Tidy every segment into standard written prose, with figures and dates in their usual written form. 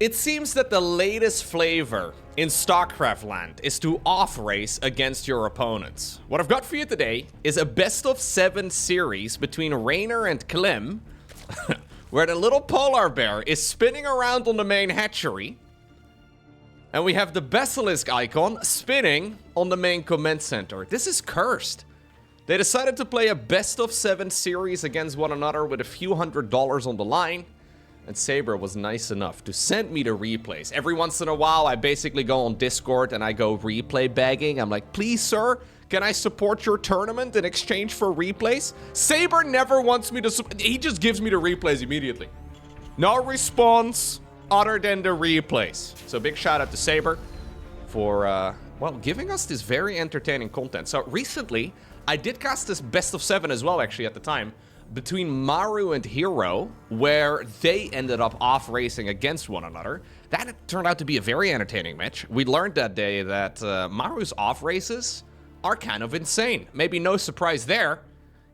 It seems that the latest flavor in StarCraft land is to off-race against your opponents. What I've got for you today is a best-of-7 series between Reynor and Clem, where the little polar bear is spinning around on the main hatchery, and we have the basilisk icon spinning on the main command center. This is cursed. They decided to play a best-of-7 series against one another with a few $100s on the line. And Saber was nice enough to send me the replays. Every once in a while, I basically go on Discord and I go replay begging. I'm like, please, sir, can I support your tournament in exchange for replays? Saber never wants me to he just gives me the replays immediately. No response other than the replays. So big shout out to Saber for, well, giving us this very entertaining content. So recently, I did cast this best of 7 as well, actually, at the time, between Maru and Hero, where they ended up off-racing against one another. That turned out to be a very entertaining match. We learned that day that Maru's off-races are kind of insane. Maybe no surprise there.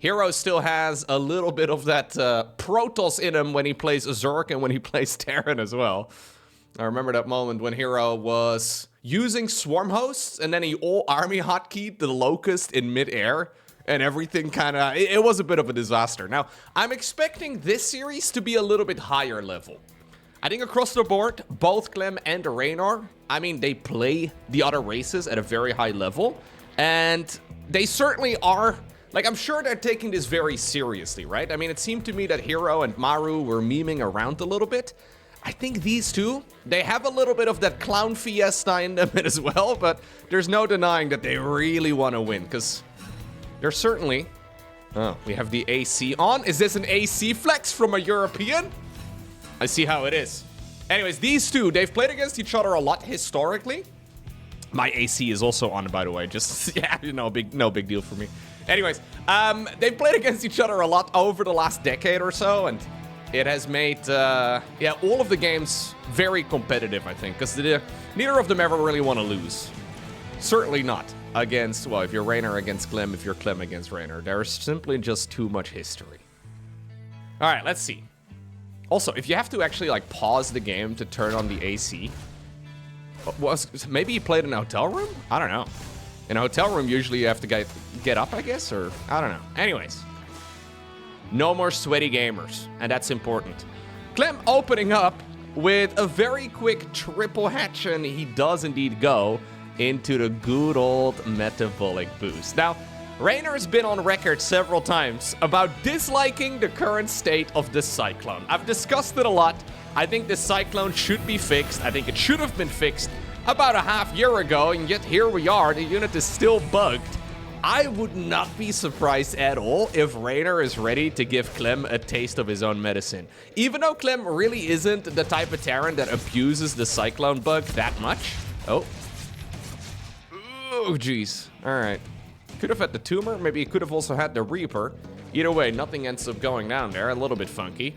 Hero still has a little bit of that Protoss in him when he plays Zerg and when he plays Terran as well. I remember that moment when Hero was using swarm hosts and then he all army hotkeyed the Locust in mid-air. And everything kind of, it was a bit of a disaster. Now, I'm expecting this series to be a little bit higher level. I think across the board, both Clem and Reynor, I mean, they play the other races at a very high level. And they certainly are, like, I'm sure they're taking this very seriously, right? I mean, it seemed to me that Hero and Maru were memeing around a little bit. I think these two, they have a little bit of that clown fiesta in them as well. But there's no denying that they really want to win, because they're certainly... Oh, we have the AC on. Is this an AC flex from a European? I see how it is. Anyways, these two, they've played against each other a lot historically. My AC is also on, by the way. Just, yeah, no big deal for me. Anyways, they've played against each other a lot over the last decade or so, and it has made, yeah, all of the games very competitive, I think, because neither of them ever really want to lose. Certainly not against, well, if you're Reynor against Clem, if you're Clem against Reynor. There's simply just too much history. All right, let's see. Also, if you have to actually, like, pause the game to turn on the AC, maybe you played in a hotel room? I don't know. In a hotel room, usually you have to get up, I guess, or I don't know. Anyways, no more sweaty gamers, and that's important. Clem opening up with a very quick triple hatch, and he does indeed go into the good old metabolic boost. Now, Reynor's been on record several times about disliking the current state of the Cyclone. I've discussed it a lot. I think the Cyclone should be fixed. I think it should have been fixed about a half year ago, and yet here we are. The unit is still bugged. I would not be surprised at all if Reynor is ready to give Clem a taste of his own medicine. Even though Clem really isn't the type of Terran that abuses the Cyclone bug that much. Oh, jeez. All right. Could have had the Tumor. Maybe he could have also had the Reaper. Either way, nothing ends up going down there. A little bit funky.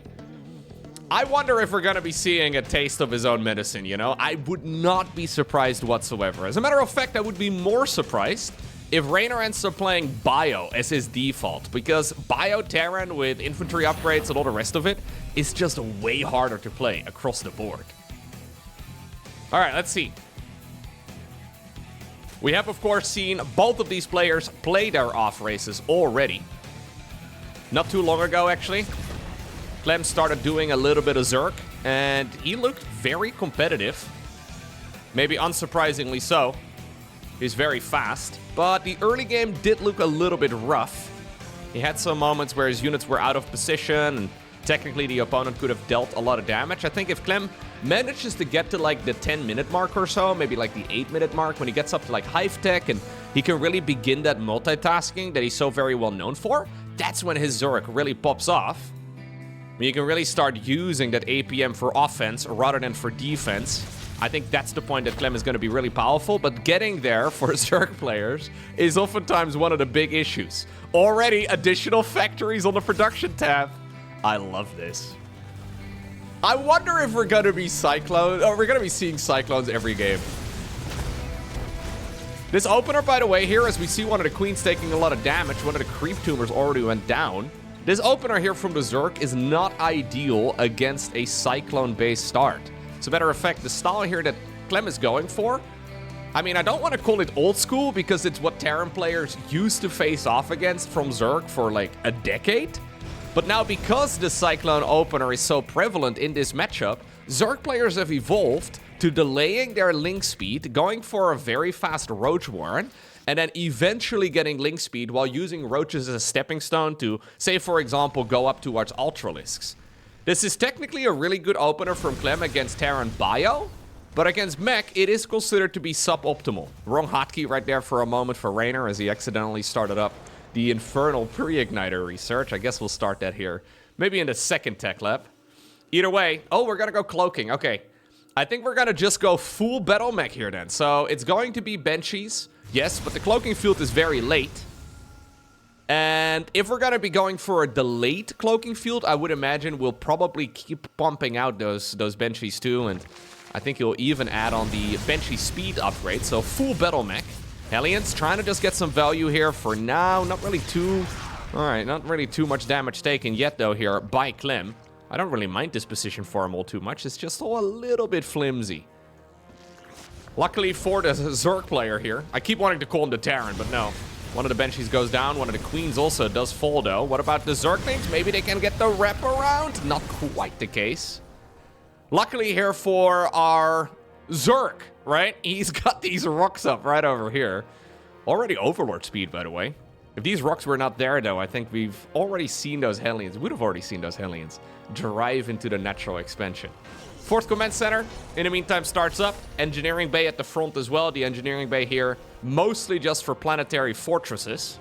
I wonder if we're going to be seeing a taste of his own medicine, you know? I would not be surprised whatsoever. As a matter of fact, I would be more surprised if Reynor ends up playing Bio as his default. Because Bio Terran with infantry upgrades and all the rest of it is just way harder to play across the board. All right, let's see. We have, of course, seen both of these players play their off races already. Not too long ago, actually. Clem started doing a little bit of Zerg, and he looked very competitive. Maybe unsurprisingly so. He's very fast, but the early game did look a little bit rough. He had some moments where his units were out of position, and technically the opponent could have dealt a lot of damage. I think if Clem manages to get to like the 10-minute mark or so, maybe like the 8-minute mark, when he gets up to like Hive Tech and he can really begin that multitasking that he's so very well known for, that's when his Zerg really pops off. When you can really start using that APM for offense rather than for defense. I think that's the point that Clem is going to be really powerful, but getting there for Zerg players is oftentimes one of the big issues. Already additional factories on the production tab. I love this. I wonder if we're going to be Cyclone, or we're going to be seeing Cyclones every game. This opener, by the way, here as we see one of the Queens taking a lot of damage, one of the Creep Tumors already went down. This opener here from the Zerg is not ideal against a Cyclone-based start. As a matter of fact, the style here that Clem is going for, I mean, I don't want to call it old school because it's what Terran players used to face off against from Zerg for like a decade. But now because the Cyclone opener is so prevalent in this matchup, Zerg players have evolved to delaying their link speed, going for a very fast Roach Warren, and then eventually getting link speed while using Roaches as a stepping stone to, say for example, go up towards Ultralisks. This is technically a really good opener from Clem against Terran Bio, but against Mech, it is considered to be suboptimal. Wrong hotkey right there for a moment for Reynor as he accidentally started up the Infernal Pre-Igniter research. I guess we'll start that here, maybe in the second tech lab. Either way, oh, we're gonna go cloaking, okay. I think we're gonna just go full battle mech here then. So it's going to be Banshees, yes, but the cloaking field is very late. And if we're gonna be going for a delayed cloaking field, I would imagine we'll probably keep pumping out those Banshees too, and I think you'll even add on the Banshee speed upgrade, so full battle mech. Hellions trying to just get some value here for now, not really too much damage taken yet though here by Clem. I don't really mind this position for him all too much, it's just all a little bit flimsy. Luckily for the Zerg player here, I keep wanting to call him the Terran, but no. One of the Banshees goes down, one of the Queens also does fall though. What about the Zerglings? Maybe they can get the wrap around? Not quite the case. Luckily here for our Zerg, right? He's got these rocks up right over here. Already Overlord speed, by the way. If these rocks were not there, though, I think we've already seen those Hellions. We would have already seen those Hellions drive into the natural expansion. Fourth command center, in the meantime, starts up. Engineering bay at the front as well. The engineering bay here, mostly just for planetary fortresses.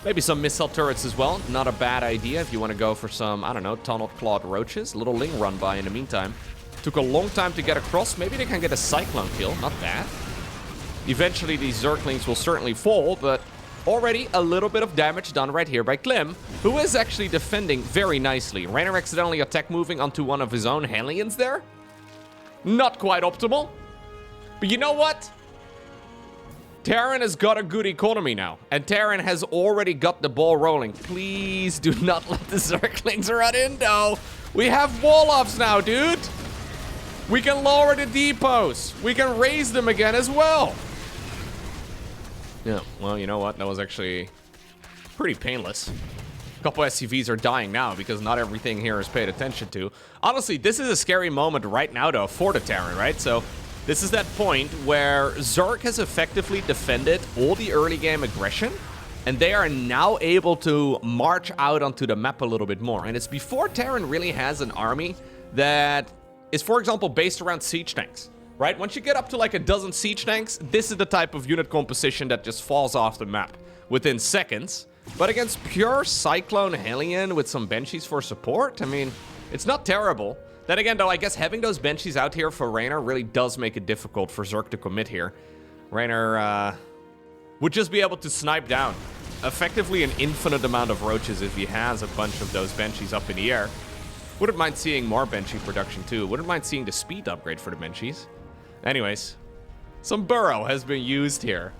Maybe some missile turrets as well. Not a bad idea if you want to go for some, I don't know, tunnel clawed roaches. A little ling run by in the meantime. Took a long time to get across. Maybe they can get a Cyclone kill. Not bad. Eventually, these Zerglings will certainly fall, but already a little bit of damage done right here by Clem, who is actually defending very nicely. Reynor accidentally attack moving onto one of his own Hellions there. Not quite optimal. But you know what? Terran has got a good economy now, and Terran has already got the ball rolling. Please do not let the Zerglings run in, though. We have wall-offs now, dude. We can lower the depots. We can raise them again as well. Yeah, well, you know what? That was actually pretty painless. A couple SCVs are dying now because not everything here is paid attention to. Honestly, this is a scary moment right now, though, for the Terran, right? So this is that point where Zerg has effectively defended all the early game aggression, and they are now able to march out onto the map a little bit more. And it's before Terran really has an army that is, for example, based around siege tanks, right? Once you get up to like a dozen siege tanks, this is the type of unit composition that just falls off the map within seconds. But against pure Cyclone Hellion with some Banshees for support, I mean, it's not terrible. Then again, though, I guess having those Banshees out here for Reynor really does make it difficult for Zerg to commit here. Reynor would just be able to snipe down effectively an infinite amount of roaches if he has a bunch of those Banshees up in the air. Wouldn't mind seeing more Banshee production too. Wouldn't mind seeing the speed upgrade for the Banshees. Anyways, some burrow has been used here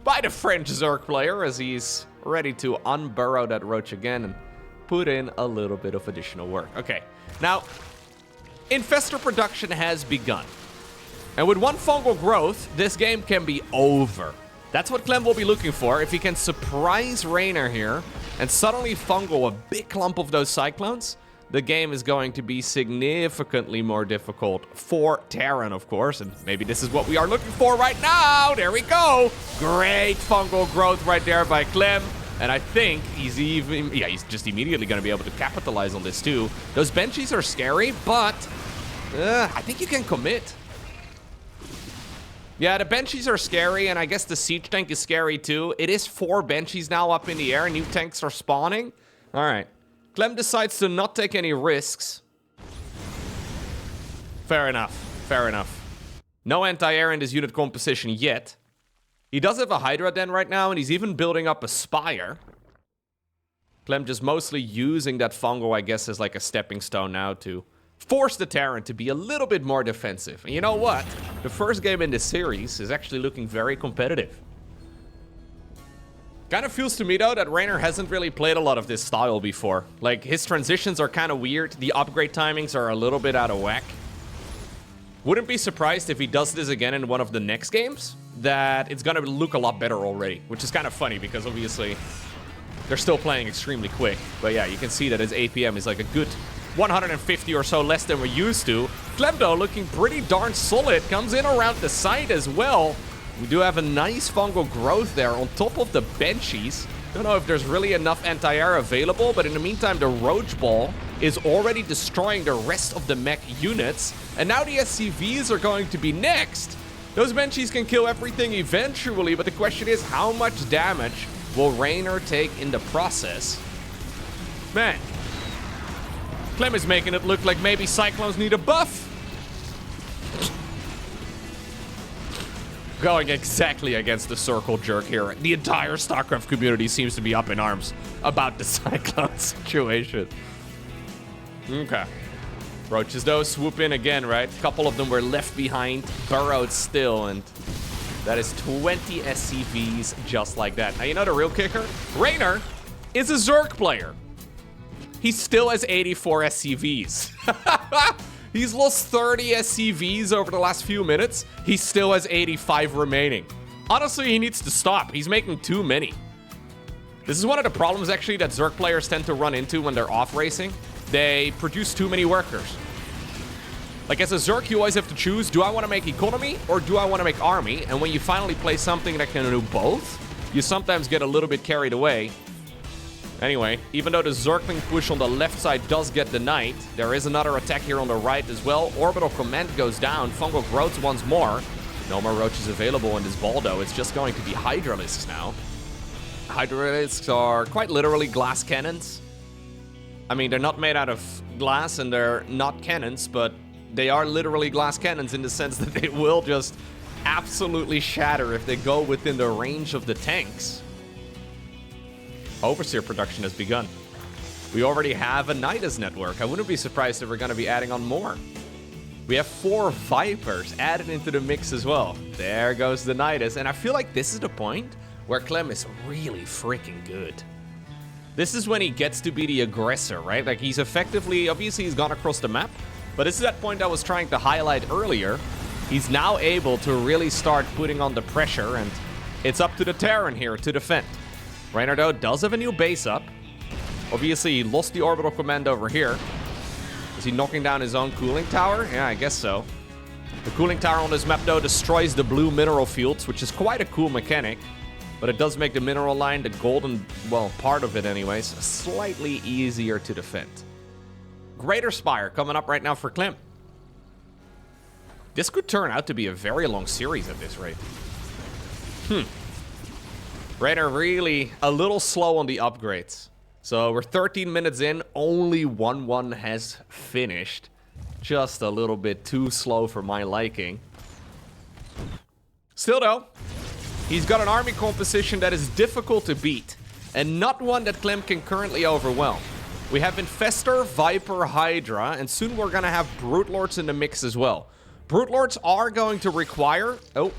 by the French Zerg player as he's ready to unburrow that roach again and put in a little bit of additional work. Okay, now, Infestor production has begun. And with one fungal growth, this game can be over. That's what Clem will be looking for. If he can surprise Reynor here and suddenly fungal a big clump of those Cyclones, the game is going to be significantly more difficult for Terran, of course. And maybe this is what we are looking for right now. There we go. Great fungal growth right there by Clem. And I think he's he's just immediately going to be able to capitalize on this too. Those Banshees are scary, but I think you can commit. Yeah, the Banshees are scary, and I guess the siege tank is scary too. It is 4 Banshees now up in the air. New tanks are spawning. All right. Clem decides to not take any risks. Fair enough. Fair enough. No anti-air in this unit composition yet. He does have a Hydra Den right now, and he's even building up a Spire. Clem just mostly using that fungal, I guess, as like a stepping stone now to force the Terran to be a little bit more defensive. And you know what? The first game in this series is actually looking very competitive. Kind of feels to me, though, that Reynor hasn't really played a lot of this style before. Like, his transitions are kind of weird. The upgrade timings are a little bit out of whack. Wouldn't be surprised if he does this again in one of the next games, that it's going to look a lot better already, which is kind of funny because obviously they're still playing extremely quick. But yeah, you can see that his APM is like a good 150 or so less than we're used to. Clem, though, looking pretty darn solid. Comes in around the side as well. We do have a nice fungal growth there on top of the benchies. Don't know if there's really enough anti-air available, but in the meantime, the Roach Ball is already destroying the rest of the mech units. And now the SCVs are going to be next. Those benchies can kill everything eventually, but the question is, how much damage will Reynor take in the process? Man, Clem is making it look like maybe Cyclones need a buff. Going exactly against the circle jerk here. The entire StarCraft community seems to be up in arms about the Cyclone situation. Okay. Roaches, though, swoop in again, right? A couple of them were left behind, burrowed still, and that is 20 SCVs just like that. Now, you know the real kicker? Reynor is a Zerg player. He still has 84 SCVs. He's lost 30 SCVs over the last few minutes. He still has 85 remaining. Honestly, he needs to stop. He's making too many. This is one of the problems, actually, that Zerg players tend to run into when they're off racing. They produce too many workers. Like, as a Zerg, you always have to choose, do I want to make economy or do I want to make army? And when you finally play something that can do both, you sometimes get a little bit carried away. Anyway, even though the Zergling push on the left side does get denied, there is another attack here on the right as well. Orbital Command goes down. Fungal Growth once more. No more roaches available in this ball, though. It's just going to be Hydralisks now. Hydralisks are quite literally glass cannons. I mean, they're not made out of glass and they're not cannons, but they are literally glass cannons in the sense that they will just absolutely shatter if they go within the range of the tanks. Overseer production has begun. We already have a Nidus network. I wouldn't be surprised if we're going to be adding on more. We have 4 Vipers added into the mix as well. There goes the Nidus. And I feel like this is the point where Clem is really freaking good. This is when he gets to be the aggressor, right? Like, he's effectively, obviously he's gone across the map, but this is that point I was trying to highlight earlier. He's now able to really start putting on the pressure, and it's up to the Terran here to defend. Reynor, though, does have a new base up. Obviously, he lost the orbital command over here. Is he knocking down his own cooling tower? Yeah, I guess so. The cooling tower on this map, though, destroys the blue mineral fields, which is quite a cool mechanic. But it does make the mineral line, the golden, well, part of it anyways, slightly easier to defend. Greater Spire coming up right now for Clem. This could turn out to be a very long series at this rate. Reynor really a little slow on the upgrades. So we're 13 minutes in, only 1-1 has finished. Just a little bit too slow for my liking. Still though, he's got an army composition that is difficult to beat, and not one that Clem can currently overwhelm. We have Infestor, Viper, Hydra, and soon we're gonna have Brute Lords in the mix as well. Brute Lords are going to require... Oh,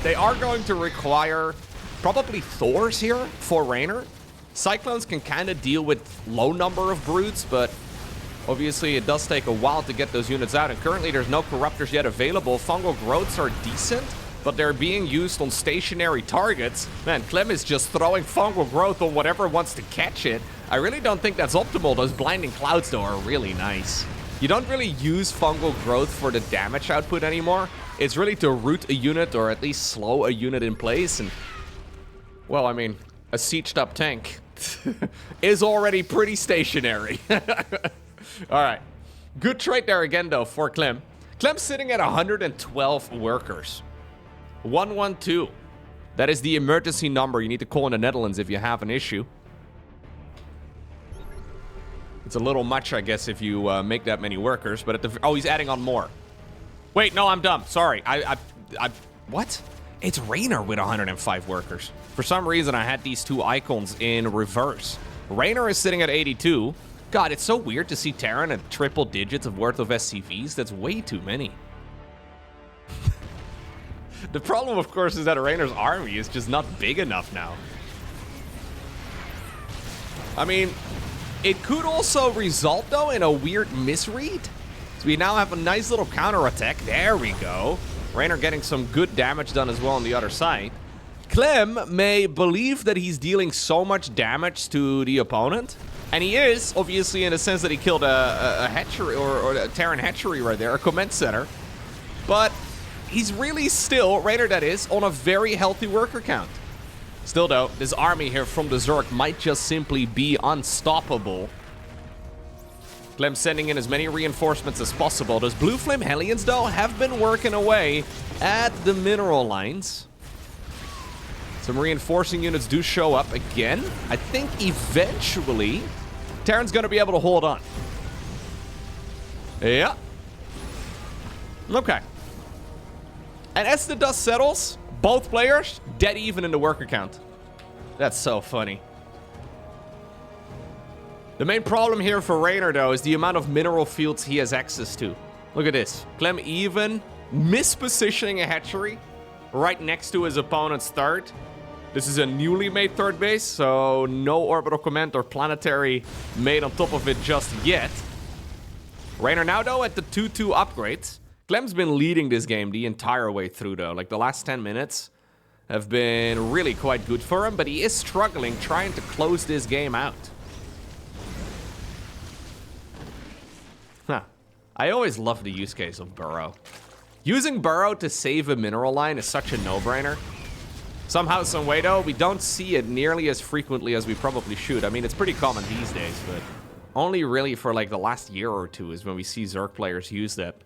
they are going to require probably Thors here for Reynor. Cyclones can kind of deal with low number of Brutes, but obviously it does take a while to get those units out, and currently there's no Corruptors yet available. Fungal Growths are decent, but they're being used on stationary targets. Man, Clem is just throwing Fungal Growth on whatever wants to catch it. I really don't think that's optimal. Those Blinding Clouds, though, are really nice. You don't really use Fungal Growth for the damage output anymore. It's really to root a unit, or at least slow a unit in place, and... well, I mean, a sieged-up tank is already pretty stationary. Alright. Good trade there again, though, for Clem. Clem's sitting at 112 workers. 112. That is the emergency number you need to call in the Netherlands if you have an issue. It's a little much, I guess, if you make that many workers, but at the... oh, he's adding on more. Wait, no, I'm dumb. Sorry. What? It's Reynor with 105 workers. For some reason, I had these two icons in reverse. Reynor is sitting at 82. God, it's so weird to see Terran at triple digits of worth of SCVs. That's way too many. The problem, of course, is that Reynor's army is just not big enough now. I mean, it could also result, though, in a weird misread. So we now have a nice little counterattack. There we go. Reynor getting some good damage done as well on the other side. Clem may believe that he's dealing so much damage to the opponent. And he is, obviously, in the sense that he killed a hatchery, or a Terran hatchery right there, a command center. But he's really still, Reynor that is, on a very healthy worker count. Still, though, this army here from the Zerg might just simply be unstoppable. Clem sending in as many reinforcements as possible. Those Blue Flame Hellions, though, have been working away at the mineral lines. Some reinforcing units do show up again. I think eventually, Terran's going to be able to hold on. Yeah. Okay. And as the dust settles, both players dead even in the worker count. That's so funny. The main problem here for Reynor, though, is the amount of mineral fields he has access to. Look at this. Clem even mispositioning a hatchery right next to his opponent's third. This is a newly made third base, so no orbital command or planetary made on top of it just yet. Reynor now, though, at the 2-2 upgrades. Clem's been leading this game the entire way through, though. Like, the last 10 minutes have been really quite good for him, but he is struggling trying to close this game out. Huh. I always love the use case of Burrow. Using Burrow to save a mineral line is such a no-brainer. Somehow, some way, though, we don't see it nearly as frequently as we probably should. I mean, it's pretty common these days, but only really for, like, the last year or two is when we see Zerg players use that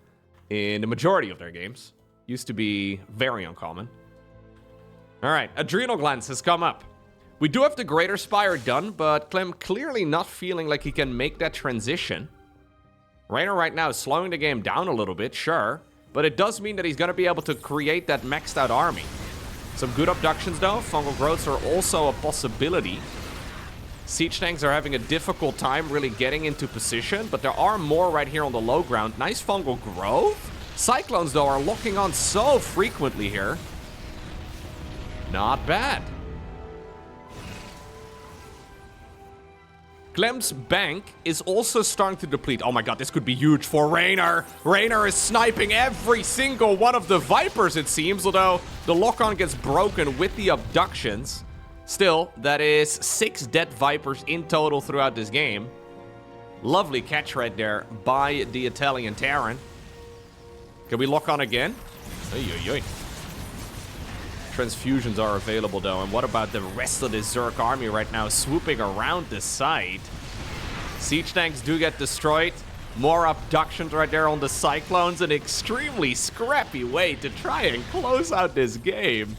in the majority of their games. Used to be very uncommon. All right, Adrenal Glands has come up. We do have the Greater Spire done, but Clem clearly not feeling like he can make that transition. Reynor right now is slowing the game down a little bit, sure, but it does mean that he's going to be able to create that maxed out army. Some good abductions, though. Fungal growths are also a possibility. Siege tanks are having a difficult time really getting into position, but there are more right here on the low ground. Nice fungal growth. Cyclones, though, are locking on so frequently here. Not bad. Clem's bank is also starting to deplete. Oh my god, this could be huge for Reynor. Reynor is sniping every single one of the Vipers, it seems, although the lock-on gets broken with the abductions. Still, that is 6 dead Vipers in total throughout this game. Lovely catch right there by the Italian Terran. Can we lock on again? Oy, oy, oy. Transfusions are available, though. And what about the rest of the Zerg army right now swooping around the side? Siege tanks do get destroyed. More abductions right there on the Cyclones. An extremely scrappy way to try and close out this game.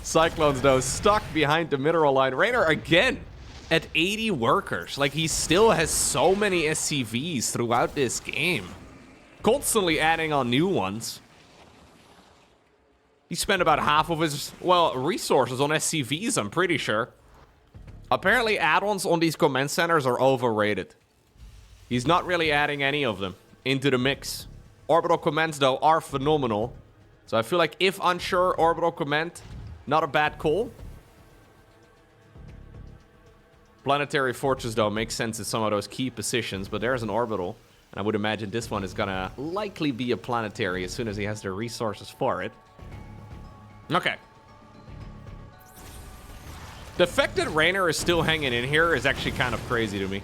Cyclones, though, stuck behind the mineral line. Reynor again at 80 workers. Like, he still has so many SCVs throughout this game. Constantly adding on new ones. He spent about half of his, well, resources on SCVs, I'm pretty sure. Apparently, add-ons on these command centers are overrated. He's not really adding any of them into the mix. Orbital commands, though, are phenomenal. So I feel like if unsure, orbital command, not a bad call. Planetary Fortress, though, makes sense in some of those key positions, but there's an orbital. And I would imagine this one is gonna likely be a planetary as soon as he has the resources for it. Okay. The fact that Reynor is still hanging in here is actually kind of crazy to me.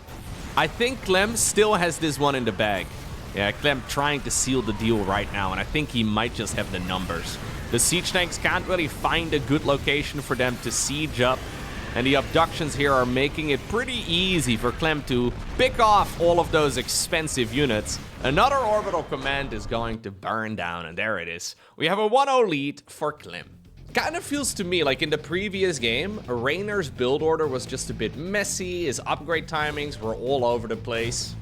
I think Clem still has this one in the bag. Yeah, Clem trying to seal the deal right now, and I think he might just have the numbers. The siege tanks can't really find a good location for them to siege up, and the abductions here are making it pretty easy for Clem to pick off all of those expensive units. Another orbital command is going to burn down, and there it is. We have a 1-0 lead for Clem. Kind of feels to me like in the previous game, Reynor's build order was just a bit messy, his upgrade timings were all over the place.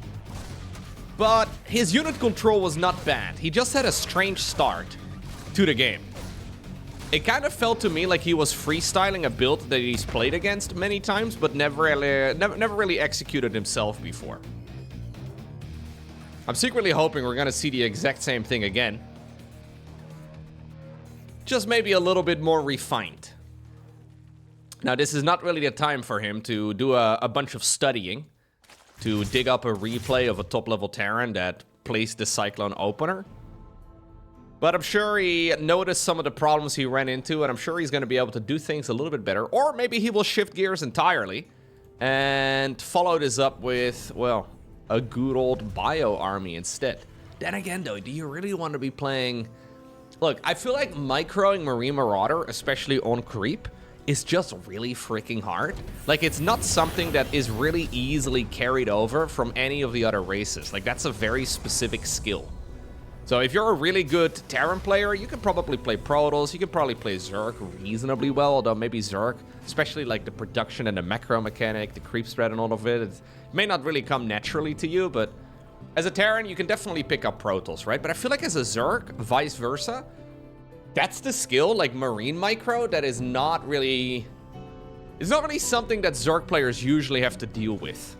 But his unit control was not bad, he just had a strange start to the game. It kind of felt to me like he was freestyling a build that he's played against many times, but never really executed himself before. I'm secretly hoping we're gonna see the exact same thing again. Just maybe a little bit more refined. Now, this is not really the time for him to do a bunch of studying, to dig up a replay of a top-level Terran that placed the Cyclone opener. But I'm sure he noticed some of the problems he ran into, and I'm sure he's going to be able to do things a little bit better. Or maybe he will shift gears entirely and follow this up with, well, a good old bio army instead. Then again, though, do you really want to be playing... Look, I feel like microing Marine Marauder, especially on creep, is just really freaking hard. Like, it's not something that is really easily carried over from any of the other races. Like, that's a very specific skill. So if you're a really good Terran player, you can probably play Protoss, you can probably play Zerg reasonably well, although maybe Zerg, especially like the production and the macro mechanic, the creep spread and all of it, it may not really come naturally to you, but as a Terran, you can definitely pick up Protoss, right? But I feel like as a Zerg, vice versa, that's the skill, like Marine Micro, that is not really... It's not really something that Zerg players usually have to deal with.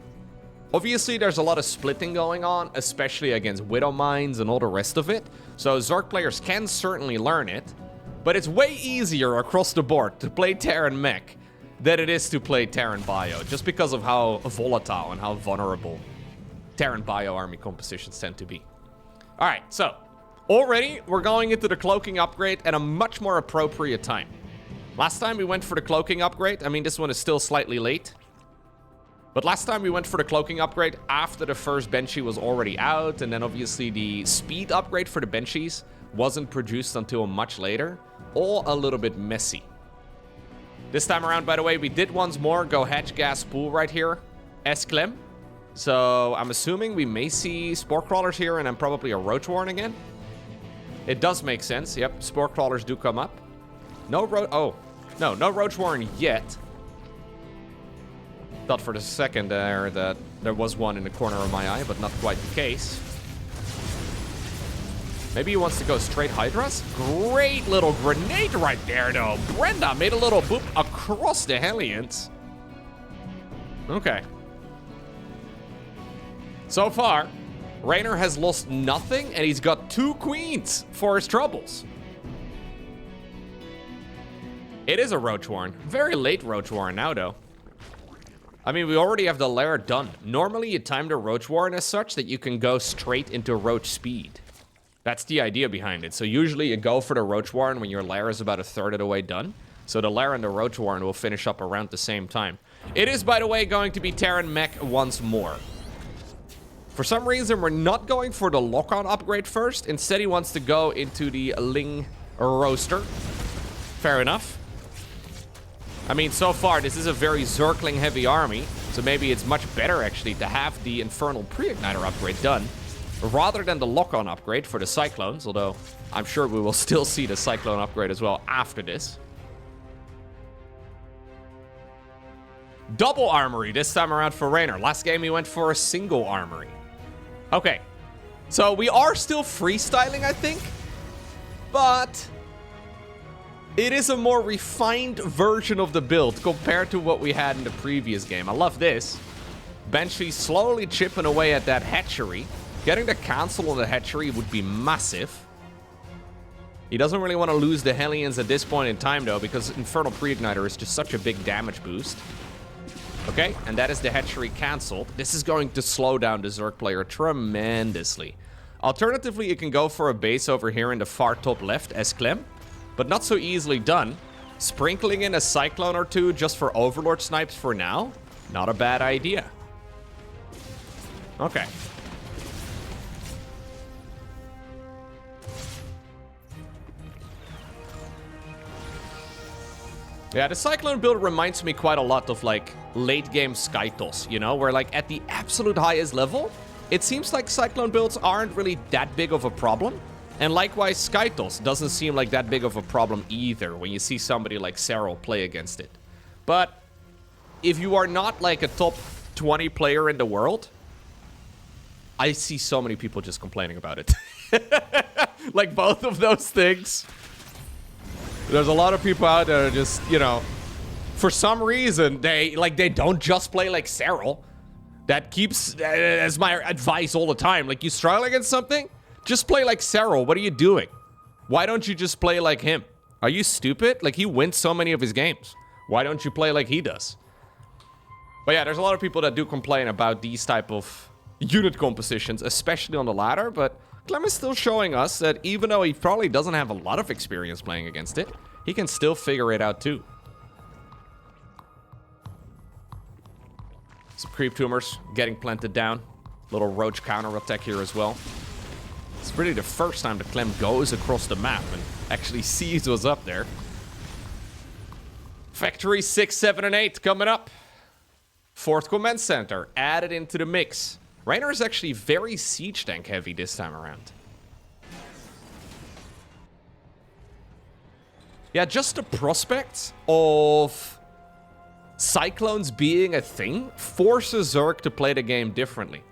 Obviously, there's a lot of splitting going on, especially against Widow Mines and all the rest of it. So Zerg players can certainly learn it, but it's way easier across the board to play Terran Mech than it is to play Terran Bio, just because of how volatile and how vulnerable Terran Bio army compositions tend to be. All right, so already we're going into the cloaking upgrade at a much more appropriate time. Last time we went for the cloaking upgrade, I mean, this one is still slightly late. But last time we went for the cloaking upgrade after the first Banshee was already out, and then obviously the speed upgrade for the Banshees wasn't produced until much later. All a little bit messy. This time around, by the way, we did once more go hatch gas pool right here as Clem. So I'm assuming we may see Spore Crawlers here and then probably a Roach Warren again. It does make sense. Yep, Spore Crawlers do come up. No Roach Warren yet. Thought for the second there that there was one in the corner of my eye, but not quite the case. Maybe he wants to go straight Hydras? Great little grenade right there, though. Brenda made a little boop across the Hellions. Okay. So far, Reynor has lost nothing, and he's got 2 queens for his troubles. It is a Roach Warren. Very late Roach Warren now, though. I mean, we already have the lair done. Normally, you time the Roach Warren as such that you can go straight into Roach speed. That's the idea behind it. So usually you go for the Roach Warren when your lair is about a third of the way done. So the lair and the Roach Warren will finish up around the same time. It is, by the way, going to be Terran Mech once more. For some reason, we're not going for the lock-on upgrade first. Instead, he wants to go into the Ling Roaster. Fair enough. I mean, so far, this is a very Zergling-heavy army, so maybe it's much better, actually, to have the Infernal Pre-Igniter upgrade done, rather than the lock-on upgrade for the Cyclones, although I'm sure we will still see the Cyclone upgrade as well after this. Double Armory this time around for Reynor. Last game, he went for a single Armory. Okay, so we are still freestyling, I think, but... it is a more refined version of the build compared to what we had in the previous game. I love this. Banshee slowly chipping away at that hatchery. Getting the cancel on the hatchery would be massive. He doesn't really want to lose the Hellions at this point in time, though, because Infernal Pre-Igniter is just such a big damage boost. Okay, and that is the hatchery canceled. This is going to slow down the Zerg player tremendously. Alternatively, you can go for a base over here in the far top left as Clem. But not so easily done. Sprinkling in a Cyclone or 2 just for Overlord snipes for now? Not a bad idea. Okay. Yeah, the Cyclone build reminds me quite a lot of, like, late-game Skytos, you know? Where, like, at the absolute highest level, it seems like Cyclone builds aren't really that big of a problem. And likewise, Skytos doesn't seem like that big of a problem either when you see somebody like Serral play against it. But if you are not like a top 20 player in the world, I see so many people just complaining about it. Like both of those things. There's a lot of people out there just, you know, for some reason, they don't just play like Serral. That keeps, as my advice all the time, like you struggle against something, just play like Serral. What are you doing? Why don't you just play like him? Are you stupid? Like, he wins so many of his games. Why don't you play like he does? But yeah, there's a lot of people that do complain about these type of unit compositions, especially on the ladder, but Clem is still showing us that even though he probably doesn't have a lot of experience playing against it, he can still figure it out too. Some creep tumors getting planted down. Little roach counter attack here as well. It's really the first time that Clem goes across the map and actually sees what's up there. Factory 6, 7, and 8 coming up. 4th command center added into the mix. Reynor is actually very siege tank heavy this time around. Yeah, just the prospect of Cyclones being a thing forces Zerg to play the game differently.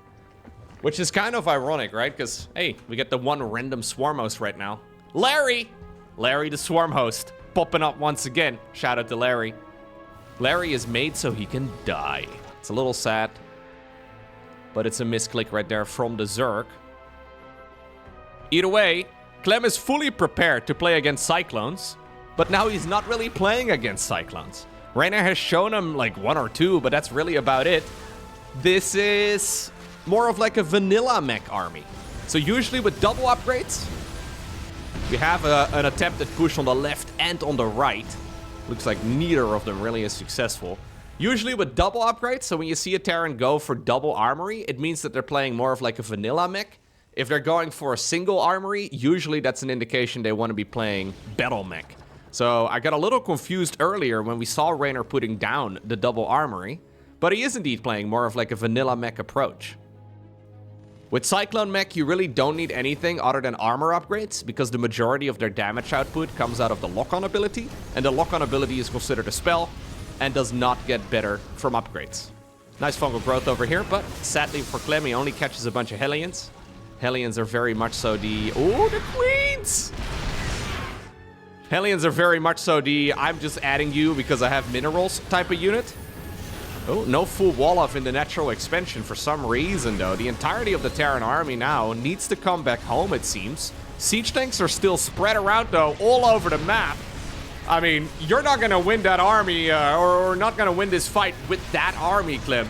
Which is kind of ironic, right? Because, hey, we get the one random swarm host right now. Larry! Larry the swarm host. Popping up once again. Shout out to Larry. Larry is made so he can die. It's a little sad. But it's a misclick right there from the Zerg. Either way, Clem is fully prepared to play against Cyclones. But now he's not really playing against Cyclones. Reynor has shown him like 1 or 2, but that's really about it. This is more of like a vanilla mech army. So usually with double upgrades, we have an attempted push on the left and on the right. Looks like neither of them really is successful. Usually with double upgrades, so when you see a Terran go for double armory, it means that they're playing more of like a vanilla mech. If they're going for a single armory, usually that's an indication they want to be playing battle mech. So I got a little confused earlier when we saw Reynor putting down the double armory, but he is indeed playing more of like a vanilla mech approach. With Cyclone mech, you really don't need anything other than armor upgrades, because the majority of their damage output comes out of the lock-on ability, and the lock-on ability is considered a spell, and does not get better from upgrades. Nice fungal growth over here, but sadly for Clem, he only catches a bunch of Hellions. Hellions are very much so the... Oh, the queens! Hellions are very much so the I'm just adding you because I have minerals type of unit. Oh, no full wall-off in the natural expansion for some reason, though. The entirety of the Terran army now needs to come back home, it seems. Siege tanks are still spread around, though, all over the map. I mean, you're not going to win that army, or not going to win this fight with that army, Clem.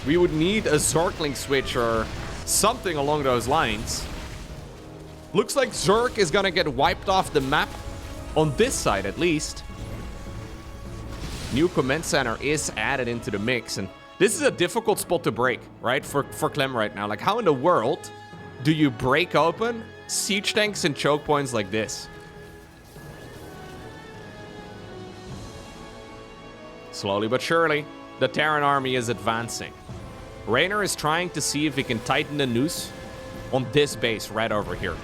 We would need a Zergling switch or something along those lines. Looks like Zerg is going to get wiped off the map. On this side, at least. New command center is added into the mix, and this is a difficult spot to break, right, for Clem right now. Like, how in the world do you break open siege tanks and choke points like this? Slowly but surely, the Terran army is advancing. Reynor is trying to see if he can tighten the noose on this base right over here.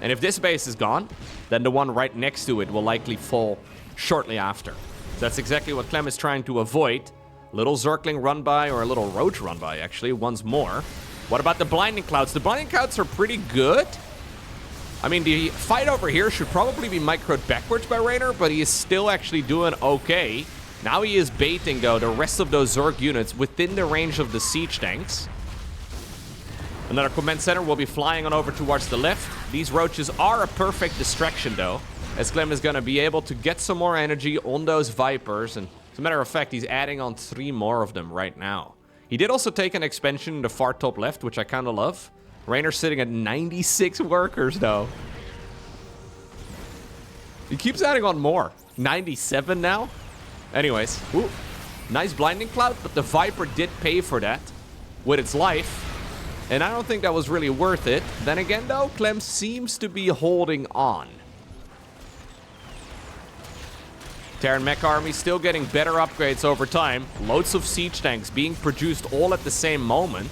And if this base is gone, then the one right next to it will likely fall shortly after. So that's exactly what Clem is trying to avoid. Little Zergling run by, or a little Roach run by, actually, once more. What about the Blinding Clouds? The Blinding Clouds are pretty good. I mean, the fight over here should probably be microed backwards by Reynor, but he is still actually doing okay. Now he is baiting, though, the rest of those Zerg units within the range of the siege tanks. Another command center will be flying on over towards the left. These roaches are a perfect distraction, though, as Clem is going to be able to get some more energy on those Vipers. And as a matter of fact, he's adding on 3 more of them right now. He did also take an expansion in the far top left, which I kind of love. Reynor's sitting at 96 workers, though. He keeps adding on more. 97 now. Anyways, ooh, nice Blinding Cloud, but the Viper did pay for that with its life. And I don't think that was really worth it. Then again, though, Clem seems to be holding on. Terran mech army still getting better upgrades over time. Loads of siege tanks being produced all at the same moment.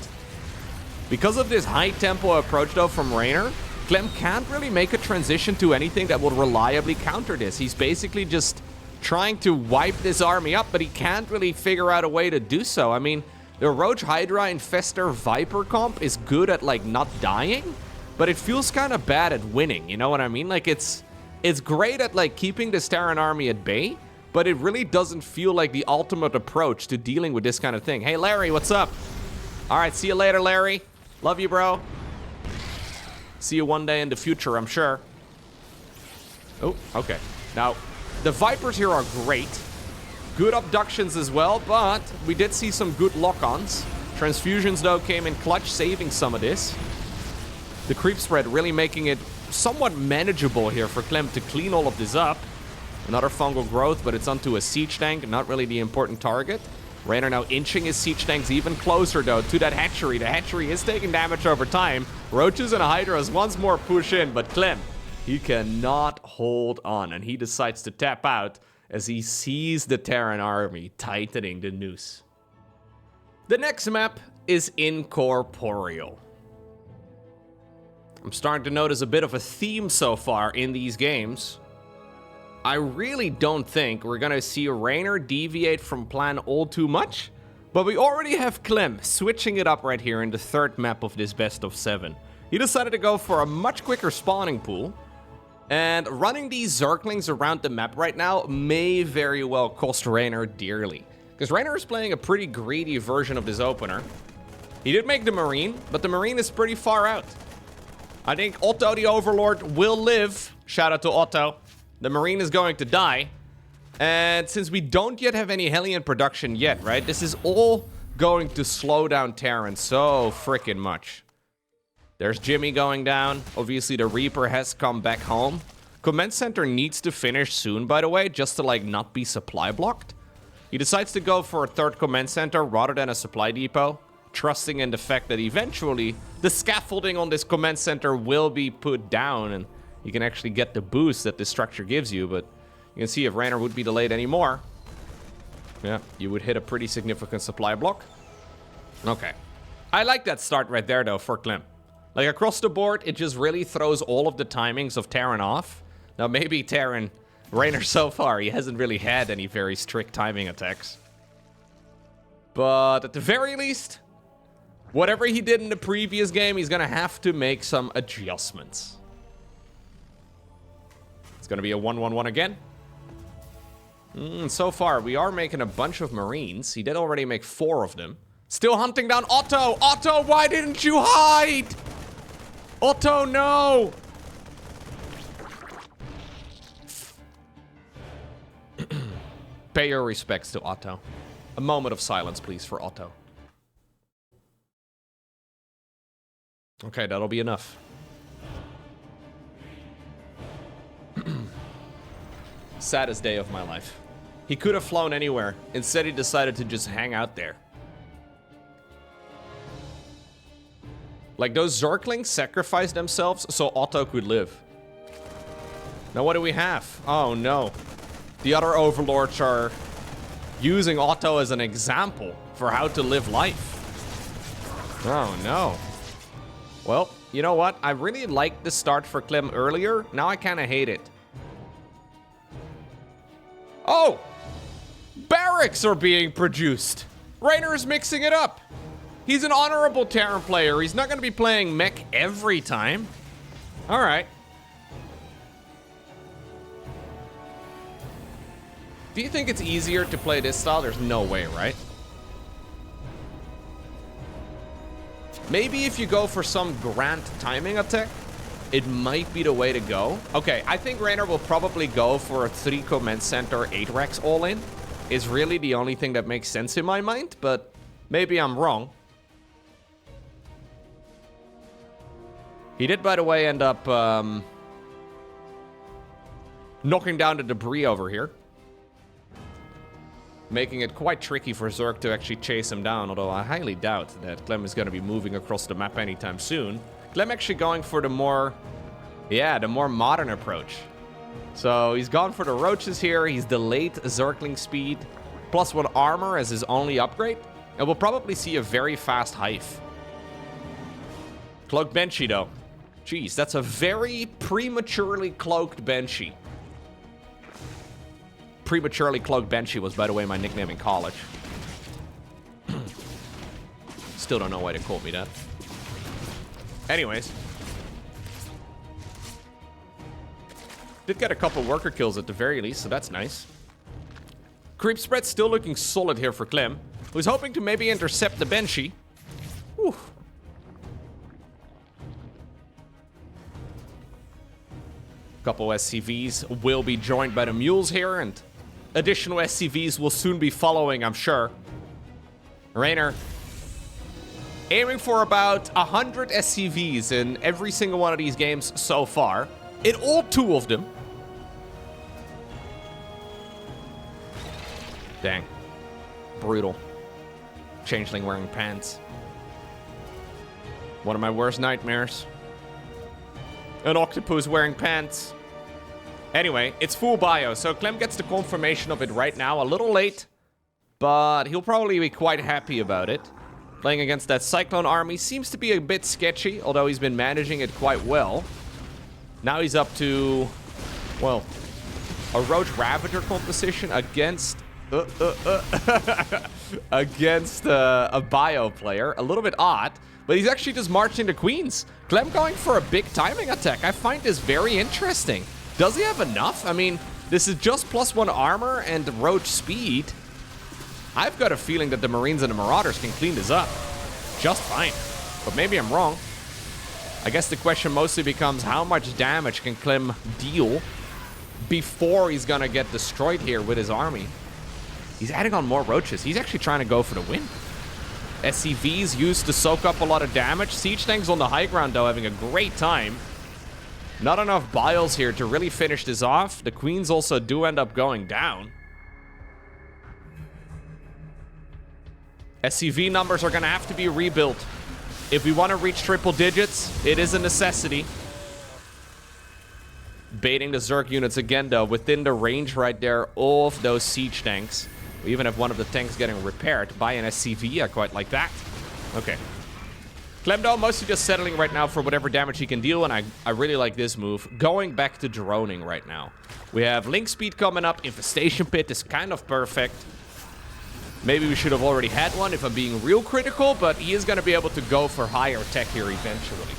Because of this high tempo approach, though, from Reynor, Clem can't really make a transition to anything that will reliably counter this. He's basically just trying to wipe this army up, but he can't really figure out a way to do so. I mean, the Roach Hydra Infester Viper comp is good at, like, not dying, but it feels kind of bad at winning, you know what I mean? Like, it's great at, like, keeping this Terran army at bay, but it really doesn't feel like the ultimate approach to dealing with this kind of thing. Hey, Larry, what's up? All right, see you later, Larry. Love you, bro. See you one day in the future, I'm sure. Oh, okay. Now, the Vipers here are great. Good abductions as well, but we did see some good lock-ons. Transfusions, though, came in clutch, saving some of this. The creep spread really making it somewhat manageable here for Clem to clean all of this up. Another fungal growth, but it's onto a siege tank, not really the important target. Reynor now inching his siege tanks even closer, though, to that hatchery. The hatchery is taking damage over time. Roaches and Hydras once more push in, but Clem, he cannot hold on, and he decides to tap out as he sees the Terran army tightening the noose. The next map is Incorporeal. I'm starting to notice a bit of a theme so far in these games. I really don't think we're gonna see Reynor deviate from plan all too much, but we already have Clem switching it up right here in the third map of this best of 7. He decided to go for a much quicker spawning pool, and running these Zerglings around the map right now may very well cost Reynor dearly, because Reynor is playing a pretty greedy version of this opener. He did make the Marine, but the Marine is pretty far out. I think Otto the Overlord will live. Shout out to Otto. The Marine is going to die. And since we don't yet have any Hellion production yet, right? This is all going to slow down Terran so freaking much. There's Jimmy going down. Obviously, the Reaper has come back home. Command Center needs to finish soon, by the way, just to, like, not be supply blocked. He decides to go for a third Command Center rather than a supply depot, trusting in the fact that eventually the scaffolding on this Command Center will be put down and you can actually get the boost that this structure gives you, but you can see if Reynor would be delayed anymore, yeah, you would hit a pretty significant supply block. Okay. I like that start right there, though, for Clem. Like, across the board, it just really throws all of the timings of Terran off. Now, maybe Reynor so far, he hasn't really had any very strict timing attacks. But at the very least, whatever he did in the previous game, he's gonna have to make some adjustments. It's gonna be a 1-1-1 again. So far, we are making a bunch of Marines. He did already make 4 of them. Still hunting down Otto! Otto, why didn't you hide? Otto, no! Pay your respects to Otto. A moment of silence, please, for Otto. Okay, that'll be enough. Saddest day of my life. He could have flown anywhere. Instead, he decided to just hang out there. Like, those Zerglings sacrificed themselves so Otto could live. Now, what do we have? Oh, no. The other Overlords are using Otto as an example for how to live life. Oh, no. Well, you know what? I really liked the start for Clem earlier. Now I kind of hate it. Oh! Barracks are being produced! Reynor is mixing it up! He's an honorable Terran player. He's not going to be playing mech every time. Alright. Do you think it's easier to play this style? There's no way, right? Maybe if you go for some grand timing attack, it might be the way to go. Okay, I think Reynor will probably go for a 3 Command Center 8 Rex all-in. Is really the only thing that makes sense in my mind, but maybe I'm wrong. He did, by the way, end up knocking down the debris over here, making it quite tricky for Zerg to actually chase him down, although I highly doubt that Clem is going to be moving across the map anytime soon. Clem actually going for the more modern approach. So he's gone for the roaches here. He's delayed Zergling speed, +1 armor as his only upgrade, and we'll probably see a very fast hive. Cloaked Banshee, though. Jeez, that's a very prematurely cloaked Banshee. Prematurely cloaked Banshee was, by the way, my nickname in college. Still don't know why they called me that. Anyways. Did get a couple worker kills at the very least, so that's nice. Creep spread still looking solid here for Clem, who's hoping to maybe intercept the Banshee. Whew. Couple SCVs will be joined by the mules here, and additional SCVs will soon be following, I'm sure. Reynor aiming for about 100 SCVs in every single one of these games so far. In all 2 of them. Dang. Brutal. Changeling wearing pants. One of my worst nightmares. An octopus wearing pants. Anyway, it's full bio, so Clem gets the confirmation of it right now. A little late, but he'll probably be quite happy about it. Playing against that Cyclone army seems to be a bit sketchy, although he's been managing it quite well. Now he's up to, well, a Roach Ravager composition against against a bio player. A little bit odd, but he's actually just marching the Queens. Clem going for a big timing attack. I find this very interesting. Does he have enough? I mean, this is just +1 armor and Roach speed. I've got a feeling that the Marines and the Marauders can clean this up just fine. But maybe I'm wrong. I guess the question mostly becomes how much damage can Clem deal before he's gonna get destroyed here with his army. He's adding on more Roaches. He's actually trying to go for the win. SCVs used to soak up a lot of damage. Siege tanks on the high ground, though, having a great time. Not enough biles here to really finish this off. The Queens also do end up going down. SCV numbers are going to have to be rebuilt. If we want to reach triple digits, it is a necessity. Baiting the Zerg units again, though, within the range right there of those siege tanks. We even have one of the tanks getting repaired by an SCV. I quite like that. Okay. Clem, though, mostly just settling right now for whatever damage he can deal, and I really like this move. Going back to droning right now. We have Link Speed coming up. Infestation Pit is kind of perfect. Maybe we should have already had one if I'm being real critical, but he is going to be able to go for higher tech here eventually.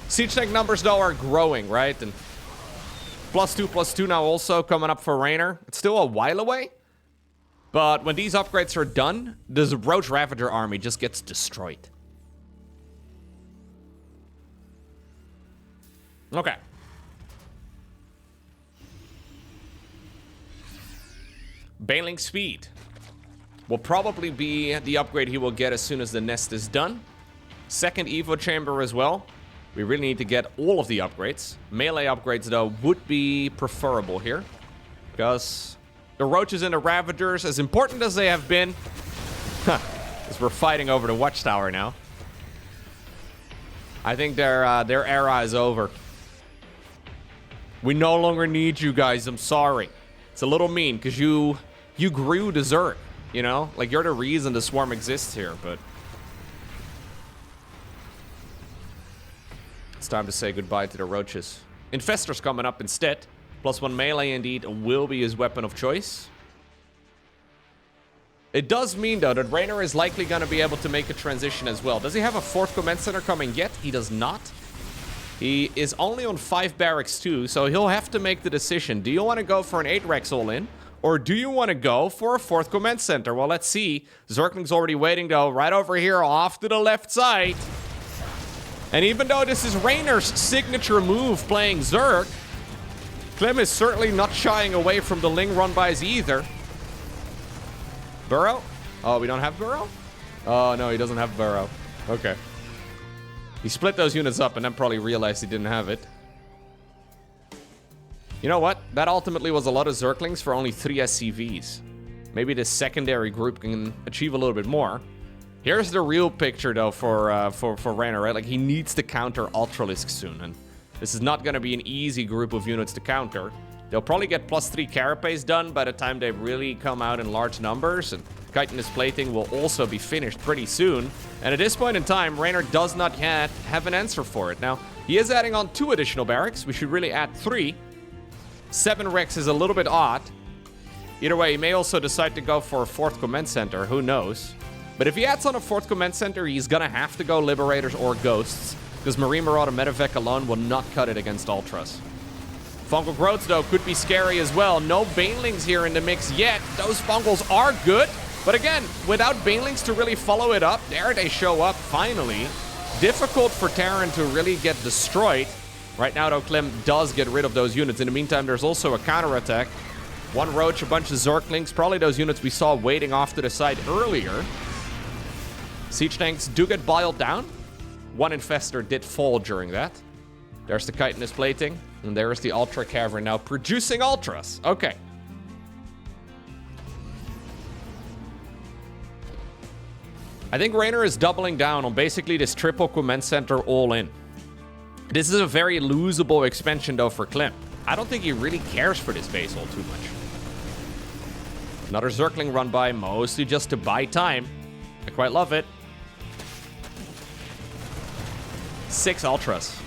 Siege tank numbers, though, are growing, right? And +2/+2 now also coming up for Reynor. It's still a while away, but when these upgrades are done, this Roach Ravager army just gets destroyed. Okay. Baneling Speed will probably be the upgrade he will get as soon as the nest is done. Second Evo Chamber as well. We really need to get all of the upgrades. Melee upgrades, though, would be preferable here. Because the Roaches and the Ravagers, as important as they have been, as we're fighting over the Watchtower now, I think their era is over. We no longer need you guys, I'm sorry. It's a little mean, because you grew the Zerg. You know, like, you're the reason the swarm exists here, but it's time to say goodbye to the Roaches. Infestor's coming up instead. +1 melee, indeed, will be his weapon of choice. It does mean, though, that Reynor is likely going to be able to make a transition as well. Does he have a 4th command center coming yet? He does not. He is only on 5 barracks, too, so he'll have to make the decision. Do you want to go for an 8 Rex all-in? Or do you want to go for a 4th command center? Well, let's see. Zergling's already waiting, though, right over here off to the left side. And even though this is Reynor's signature move playing Zerg, Clem is certainly not shying away from the Ling run-bys either. Burrow? Oh, we don't have Burrow? Oh, no, he doesn't have Burrow. Okay. He split those units up and then probably realized he didn't have it. You know what? That ultimately was a lot of Zerglings for only 3 SCVs. Maybe this secondary group can achieve a little bit more. Here's the real picture, though, for Reynor, right? Like, he needs to counter Ultralisk soon, and this is not going to be an easy group of units to counter. They'll probably get +3 Carapace done by the time they really come out in large numbers, and Chitinous Plating will also be finished pretty soon. And at this point in time, Reynor does not yet have an answer for it. Now, he is adding on 2 additional barracks. We should really add 3. 7 Rex is a little bit odd. Either way, he may also decide to go for a 4th command center. Who knows? But if he adds on a 4th command center, he's going to have to go Liberators or Ghosts, because Marine Marauder Medevac alone will not cut it against Ultras. Fungal Growths, though, could be scary as well. No Banelings here in the mix yet. Those Fungals are good. But again, without Banelings to really follow it up, there they show up finally. Difficult for Terran to really get destroyed. Right now, though, Clem does get rid of those units. In the meantime, there's also a counterattack. One Roach, a bunch of Zerglings, probably those units we saw waiting off to the side earlier. Siege tanks do get boiled down. One Infestor did fall during that. There's the chitinous plating, and there's the Ultra Cavern now producing Ultras. Okay. I think Reynor is doubling down on basically this triple command center all in. This is a very losable expansion though for Clem. I don't think he really cares for this base all too much. Another Zergling run by, mostly just to buy time. I quite love it. 6 Ultras.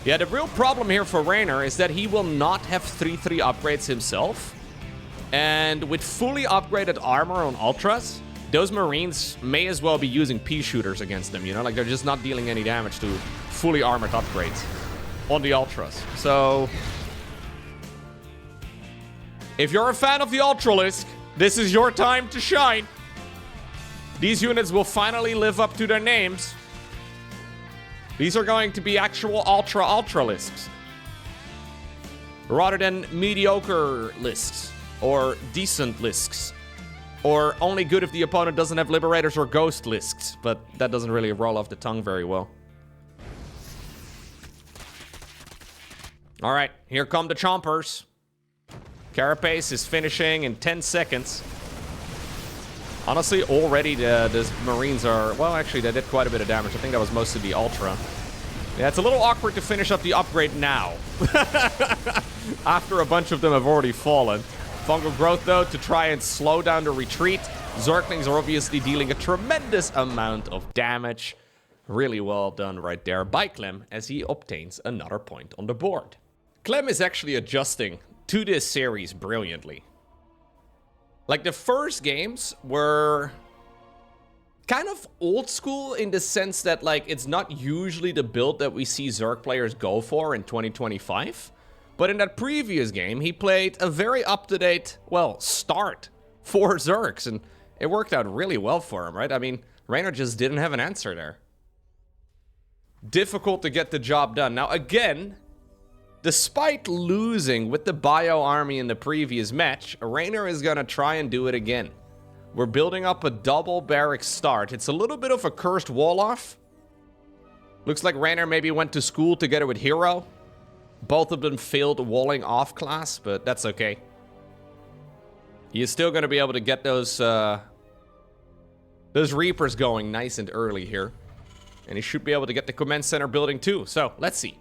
Yeah, the real problem here for Reynor is that he will not have 3-3 upgrades himself. And with fully upgraded armor on Ultras, those Marines may as well be using pea shooters against them, you know? Like, they're just not dealing any damage to fully armored upgrades on the Ultras. So, if you're a fan of the Ultralisk, this is your time to shine. These units will finally live up to their names. These are going to be actual Ultralisks, rather than mediocre lists, or decent lists, or only good if the opponent doesn't have Liberators or Ghost lists, but that doesn't really roll off the tongue very well. Alright, here come the Chompers. Carapace is finishing in 10 seconds. Honestly, already the Marines are... Well, actually, they did quite a bit of damage. I think that was most of the Ultra. Yeah, it's a little awkward to finish up the upgrade now. After a bunch of them have already fallen. Fungal Growth, though, to try and slow down the retreat. Zerglings are obviously dealing a tremendous amount of damage. Really well done right there by Clem, as he obtains another point on the board. Clem is actually adjusting to this series brilliantly. Like, the first games were kind of old school in the sense that, like, it's not usually the build that we see Zerg players go for in 2025. But in that previous game, he played a very up-to-date, well, start for Zergs, and it worked out really well for him, right? I mean, Reynor just didn't have an answer there. Difficult to get the job done. Now, again, despite losing with the Bio Army in the previous match, Reynor is gonna try and do it again. We're building up a double barrack start. It's a little bit of a cursed wall-off. Looks like Reynor maybe went to school together with Hero. Both of them failed walling off class, but that's okay. He is still gonna be able to get those Reapers going nice and early here. And he should be able to get the command center building too. So, let's see.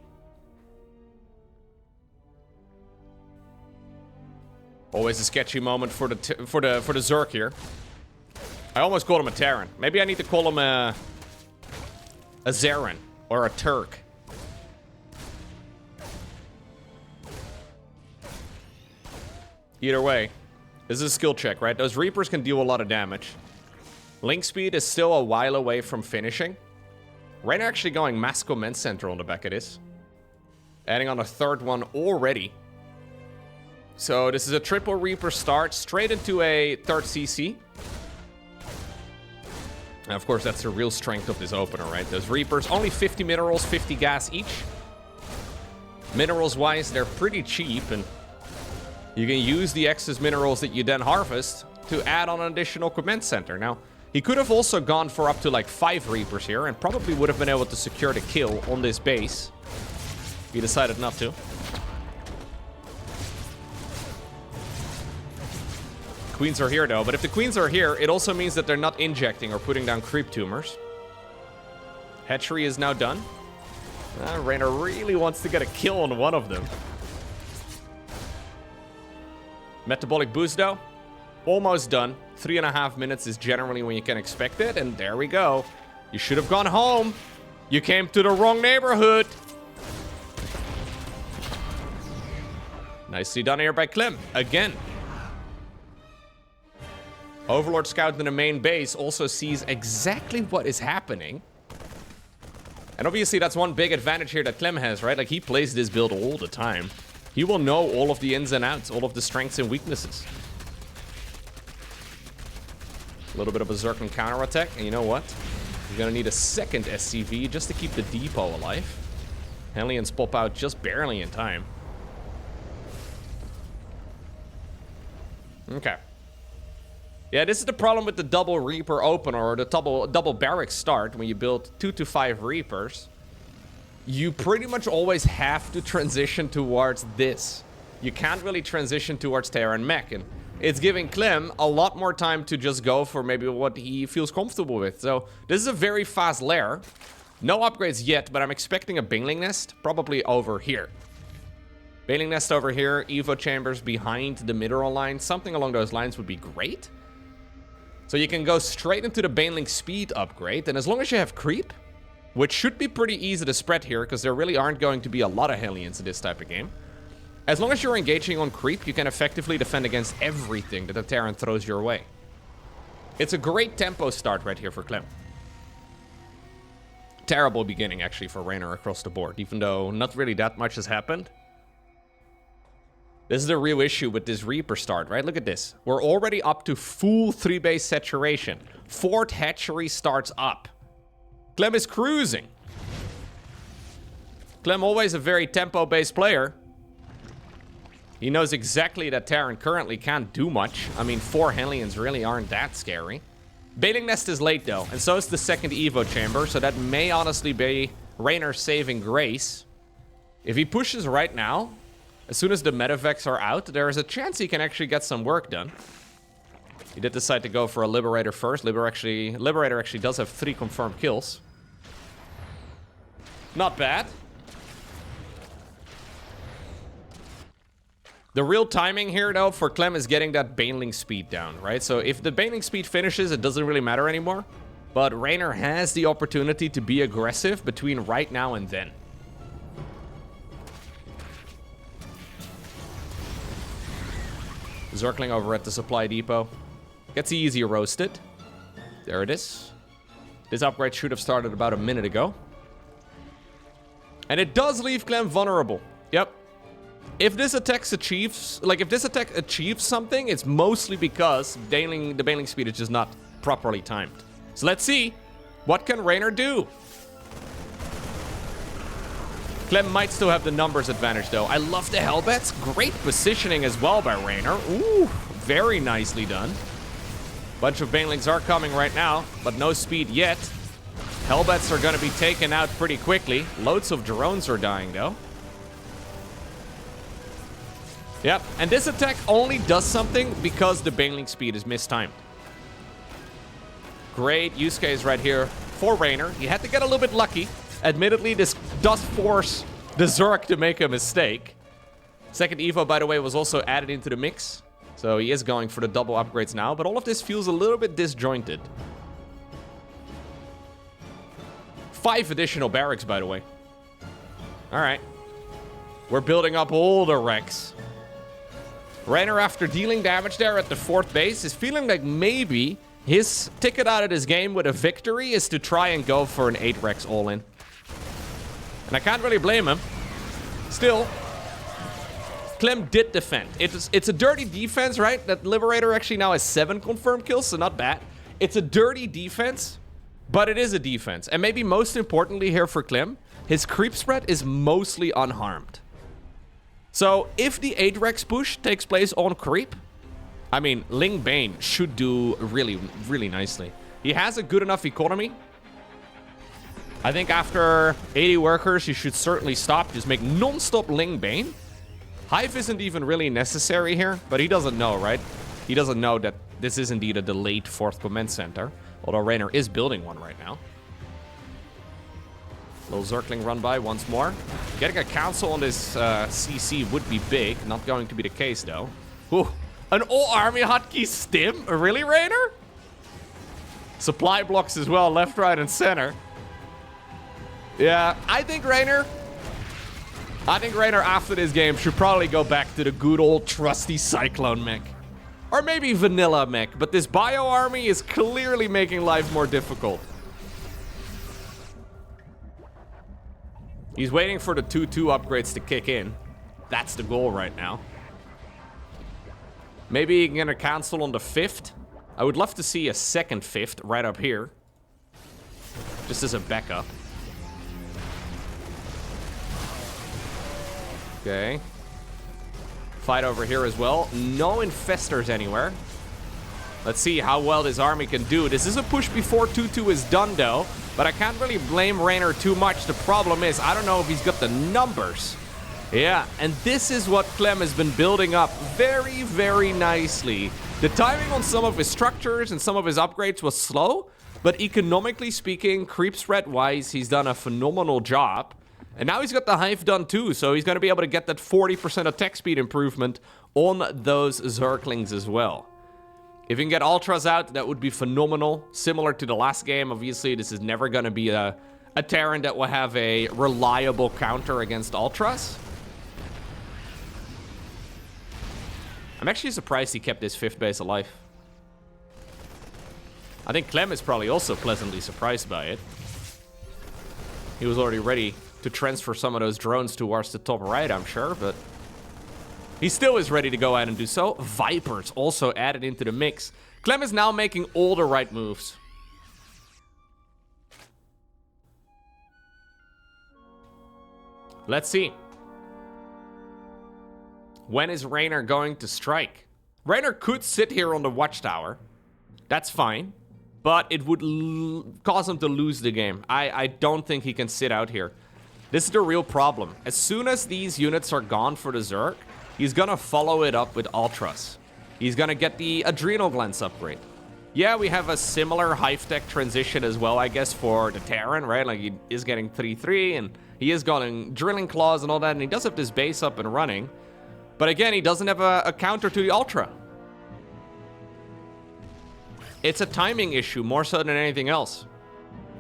Always a sketchy moment for the Zerg here. I almost called him a Terran. Maybe I need to call him a Zeran or a Turk. Either way, this is a skill check, right? Those Reapers can deal a lot of damage. Link speed is still a while away from finishing. Reynor actually going mass command center on the back of this. Adding on a third one already. So this is a triple Reaper start, straight into a third CC. And of course, that's the real strength of this opener, right? Those Reapers, only 50 minerals, 50 gas each. Minerals-wise, they're pretty cheap, and you can use the excess minerals that you then harvest to add on an additional command center. Now, he could have also gone for up to like 5 Reapers here, and probably would have been able to secure the kill on this base. He decided not to. Queens are here though, but if the queens are here, it also means that they're not injecting or putting down creep tumors. Hatchery is now done. Reynor really wants to get a kill on one of them. Metabolic boost though, almost done. 3.5 minutes is generally when you can expect it, and there we go. You should have gone home. You came to the wrong neighborhood. Nicely done here by Clem, again. Overlord Scout in the main base also sees exactly what is happening. And obviously that's one big advantage here that Clem has, right? Like, he plays this build all the time. He will know all of the ins and outs, all of the strengths and weaknesses. A little bit of a Zergling counterattack, and you know what? You're gonna need a second SCV just to keep the depot alive. Hellions pop out just barely in time. Okay. Yeah, this is the problem with the double Reaper opener or the double barracks start when you build 2 to 5 Reapers. You pretty much always have to transition towards this. You can't really transition towards Terran mech, and it's giving Clem a lot more time to just go for maybe what he feels comfortable with. So this is a very fast lair. No upgrades yet, but I'm expecting a Baneling Nest, probably over here. Baneling Nest over here, Evo Chambers behind the mineral line. Something along those lines would be great. So you can go straight into the Baneling speed upgrade, and as long as you have creep, which should be pretty easy to spread here, because there really aren't going to be a lot of Hellions in this type of game. As long as you're engaging on creep, you can effectively defend against everything that the Terran throws your way. It's a great tempo start right here for Clem. Terrible beginning, actually, for Reynor across the board, even though not really that much has happened. This is the real issue with this Reaper start, right? Look at this. We're already up to full 3-base saturation. 4th hatchery starts up. Clem is cruising. Clem always a very tempo-based player. He knows exactly that Terran currently can't do much. I mean, 4 Hellions really aren't that scary. Baneling Nest is late, though, and so is the second Evo Chamber, so that may honestly be Reynor saving grace. If he pushes right now, as soon as the Medivacs are out, there is a chance he can actually get some work done. He did decide to go for a Liberator first. Liberator actually does have 3 confirmed kills. Not bad. The real timing here, though, for Clem is getting that Baneling speed down, right? So if the Baneling speed finishes, it doesn't really matter anymore. But Reynor has the opportunity to be aggressive between right now and then. Zergling over at the supply depot. Gets easy roasted. There it is. This upgrade should have started about a minute ago. And it does leave Clem vulnerable. Yep. If this attack achieves something, it's mostly because the Baneling speed is just not properly timed. So let's see. What can Reynor do? Clem might still have the numbers advantage, though. I love the Hellbats. Great positioning as well by Reynor. Ooh, very nicely done. Bunch of Banelings are coming right now, but no speed yet. Hellbats are going to be taken out pretty quickly. Loads of drones are dying, though. Yep, and this attack only does something because the Baneling speed is mistimed. Great use case right here for Reynor. He had to get a little bit lucky. Admittedly, this does force the Zerg to make a mistake. Second Evo, by the way, was also added into the mix. So he is going for the double upgrades now, but all of this feels a little bit disjointed. 5 additional barracks, by the way. Alright. We're building up all the wrecks. Reynor, after dealing damage there at the 4th base, is feeling like maybe his ticket out of this game with a victory is to try and go for an 8 Rex all-in. And I can't really blame him. Still, Clem did defend. It's a dirty defense, right? That Liberator actually now has 7 confirmed kills, so not bad. It's a dirty defense, but it is a defense. And maybe most importantly here for Clem, his creep spread is mostly unharmed. So if the 8 Rex push takes place on creep, I mean, Ling Bane should do really, really nicely. He has a good enough economy. I think after 80 workers, you should certainly stop. Just make non-stop Ling Bane. Hive isn't even really necessary here, but he doesn't know, right? He doesn't know that this is indeed a delayed 4th command center. Although Reynor is building one right now. Little Zergling run by once more. Getting a council on this CC would be big. Not going to be the case, though. Ooh, an all-army hotkey stim? Really, Reynor? Supply blocks as well, left, right, and center. Yeah, I think Reynor after this game should probably go back to the good old trusty Cyclone mech. Or maybe vanilla mech, but this bio army is clearly making life more difficult. He's waiting for the 2-2 upgrades to kick in. That's the goal right now. Maybe he's gonna cancel on the 5th. I would love to see a second 5th right up here. Just as a backup. Okay. fight over here as well. No infestors anywhere. Let's see how well this army can do. This is a push before 2-2 is done, though. But I can't really blame Reynor too much. The problem is, I don't know if he's got the numbers. Yeah, and this is what Clem has been building up very, very nicely. The timing on some of his structures and some of his upgrades was slow. But economically speaking, creep spread-wise, he's done a phenomenal job. And now he's got the Hive done too, so he's going to be able to get that 40% attack speed improvement on those Zerglings as well. If you can get Ultras out, that would be phenomenal. Similar to the last game, obviously, this is never going to be a Terran that will have a reliable counter against Ultras. I'm actually surprised he kept this 5th base alive. I think Clem is probably also pleasantly surprised by it. He was already ready to transfer some of those drones towards the top right, I'm sure, but he still is ready to go ahead and do so. Vipers also added into the mix. Clem is now making all the right moves. Let's see. When is Reynor going to strike? Reynor could sit here on the watchtower. That's fine. But it would cause him to lose the game. I don't think he can sit out here. This is the real problem. As soon as these units are gone for the Zerg, he's gonna follow it up with Ultras. He's gonna get the Adrenal Glands upgrade. Yeah, we have a similar Hive Tech transition as well, I guess, for the Terran, right? Like, he is getting 3-3, and he is getting Drilling Claws and all that, and he does have this base up and running. But again, he doesn't have a counter to the Ultra. It's a timing issue more so than anything else.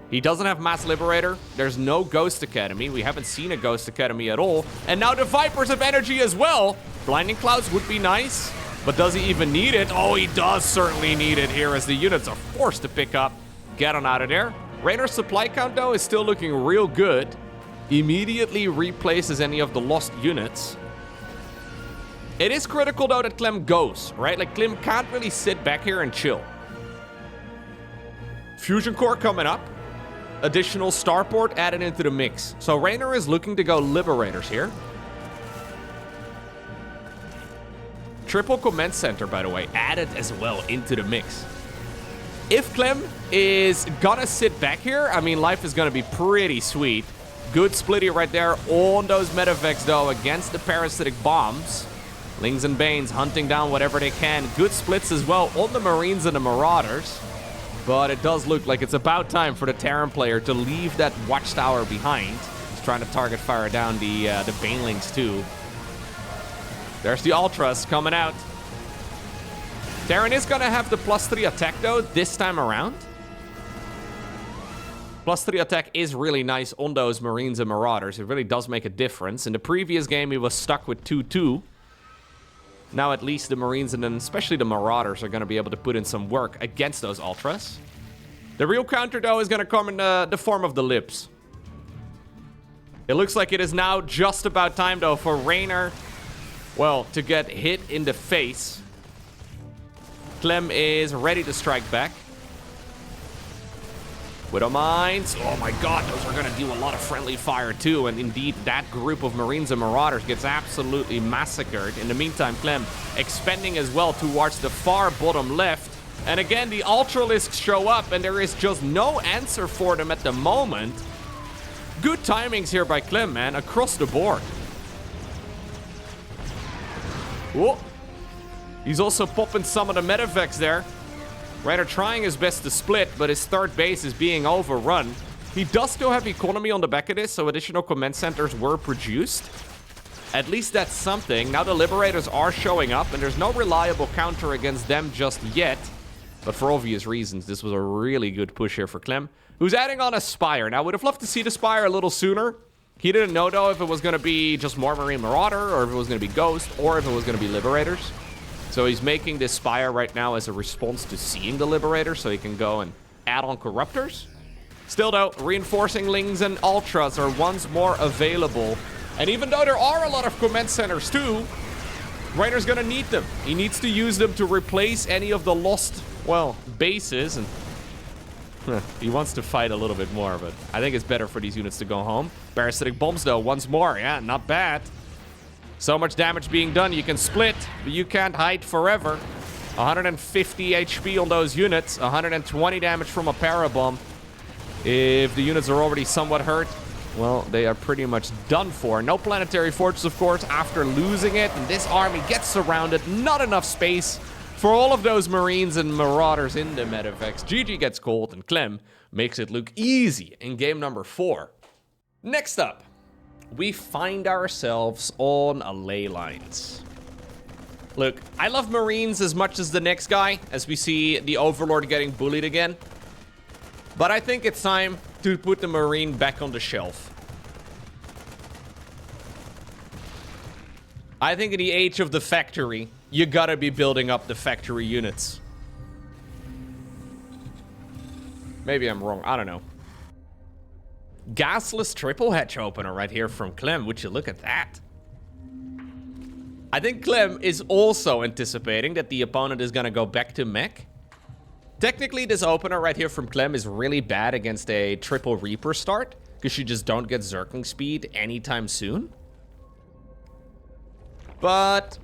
He doesn't have Mass Liberator. There's no Ghost Academy. We haven't seen a Ghost Academy at all. And now the Vipers have energy as well. Blinding Clouds would be nice, but does he even need it? Oh, he does certainly need it here as the units are forced to pick up. Get on out of there. Reynor's supply count, though, is still looking real good. Immediately replaces any of the lost units. It is critical, though, that Clem goes, right? Like, Clem can't really sit back here and chill. Fusion Core coming up. Additional starport added into the mix. So Reynor is looking to go Liberators here. Triple Command Center, by the way, added as well into the mix. If Clem is gonna sit back here, I mean, life is gonna be pretty sweet. Good splitty right there on those Medevacs, though, against the Parasitic Bombs. Lings and Banes hunting down whatever they can. Good splits as well on the Marines and the Marauders. But it does look like it's about time for the Terran player to leave that watchtower behind. He's trying to target fire down the Banelings too. There's the Ultras coming out. Terran is gonna have the +3 attack though this time around. +3 attack is really nice on those Marines and Marauders. It really does make a difference. In the previous game, he was stuck with 2-2. Now at least the Marines and then especially the Marauders are going to be able to put in some work against those Ultras. The real counter, though, is going to come in the form of the Lips. It looks like it is now just about time, though, for Reynor, well, to get hit in the face. Clem is ready to strike back. Widow Mines. Oh my god, those are going to do a lot of friendly fire too. And indeed, that group of Marines and Marauders gets absolutely massacred. In the meantime, Clem expanding as well towards the far bottom left. And again, the Ultralisks show up and there is just no answer for them at the moment. Good timings here by Clem, man, across the board. Whoa. He's also popping some of the Medevacs there. Reynor trying his best to split, but his third base is being overrun. He does still have economy on the back of this, so additional command centers were produced. At least that's something. Now the Liberators are showing up, and there's no reliable counter against them just yet. But for obvious reasons, this was a really good push here for Clem, who's adding on a Spire. Now, I would have loved to see the Spire a little sooner. He didn't know, though, if it was going to be just more Marine Marauder, or if it was going to be Ghost, or if it was going to be Liberators. So he's making this Spire right now as a response to seeing the Liberator, so he can go and add on Corruptors. Still, though, reinforcing Lings and Ultras are once more available. And even though there are a lot of command centers too, Reynor's gonna need them. He needs to use them to replace any of the lost, well, bases. And he wants to fight a little bit more, but I think it's better for these units to go home. Parasitic Bombs, though, once more. Yeah, not bad. So much damage being done. You can split, but you can't hide forever. 150 HP on those units. 120 damage from a parabomb. If the units are already somewhat hurt, well, they are pretty much done for. No planetary fortress, of course, after losing it. And this army gets surrounded. Not enough space for all of those Marines and Marauders in the Medivacs. GG gets called, and Clem makes it look easy in game number 4. Next up, we find ourselves on a ley lines. Look, I love Marines as much as the next guy, as we see the Overlord getting bullied again. But I think it's time to put the Marine back on the shelf. I think in the age of the factory, you gotta be building up the factory units. Maybe I'm wrong, I don't know. Gasless triple hatch opener right here from Clem. Would you look at that? I think Clem is also anticipating that the opponent is gonna go back to mech. Technically, this opener right here from Clem is really bad against a triple Reaper start, because you just don't get Zergling speed anytime soon. But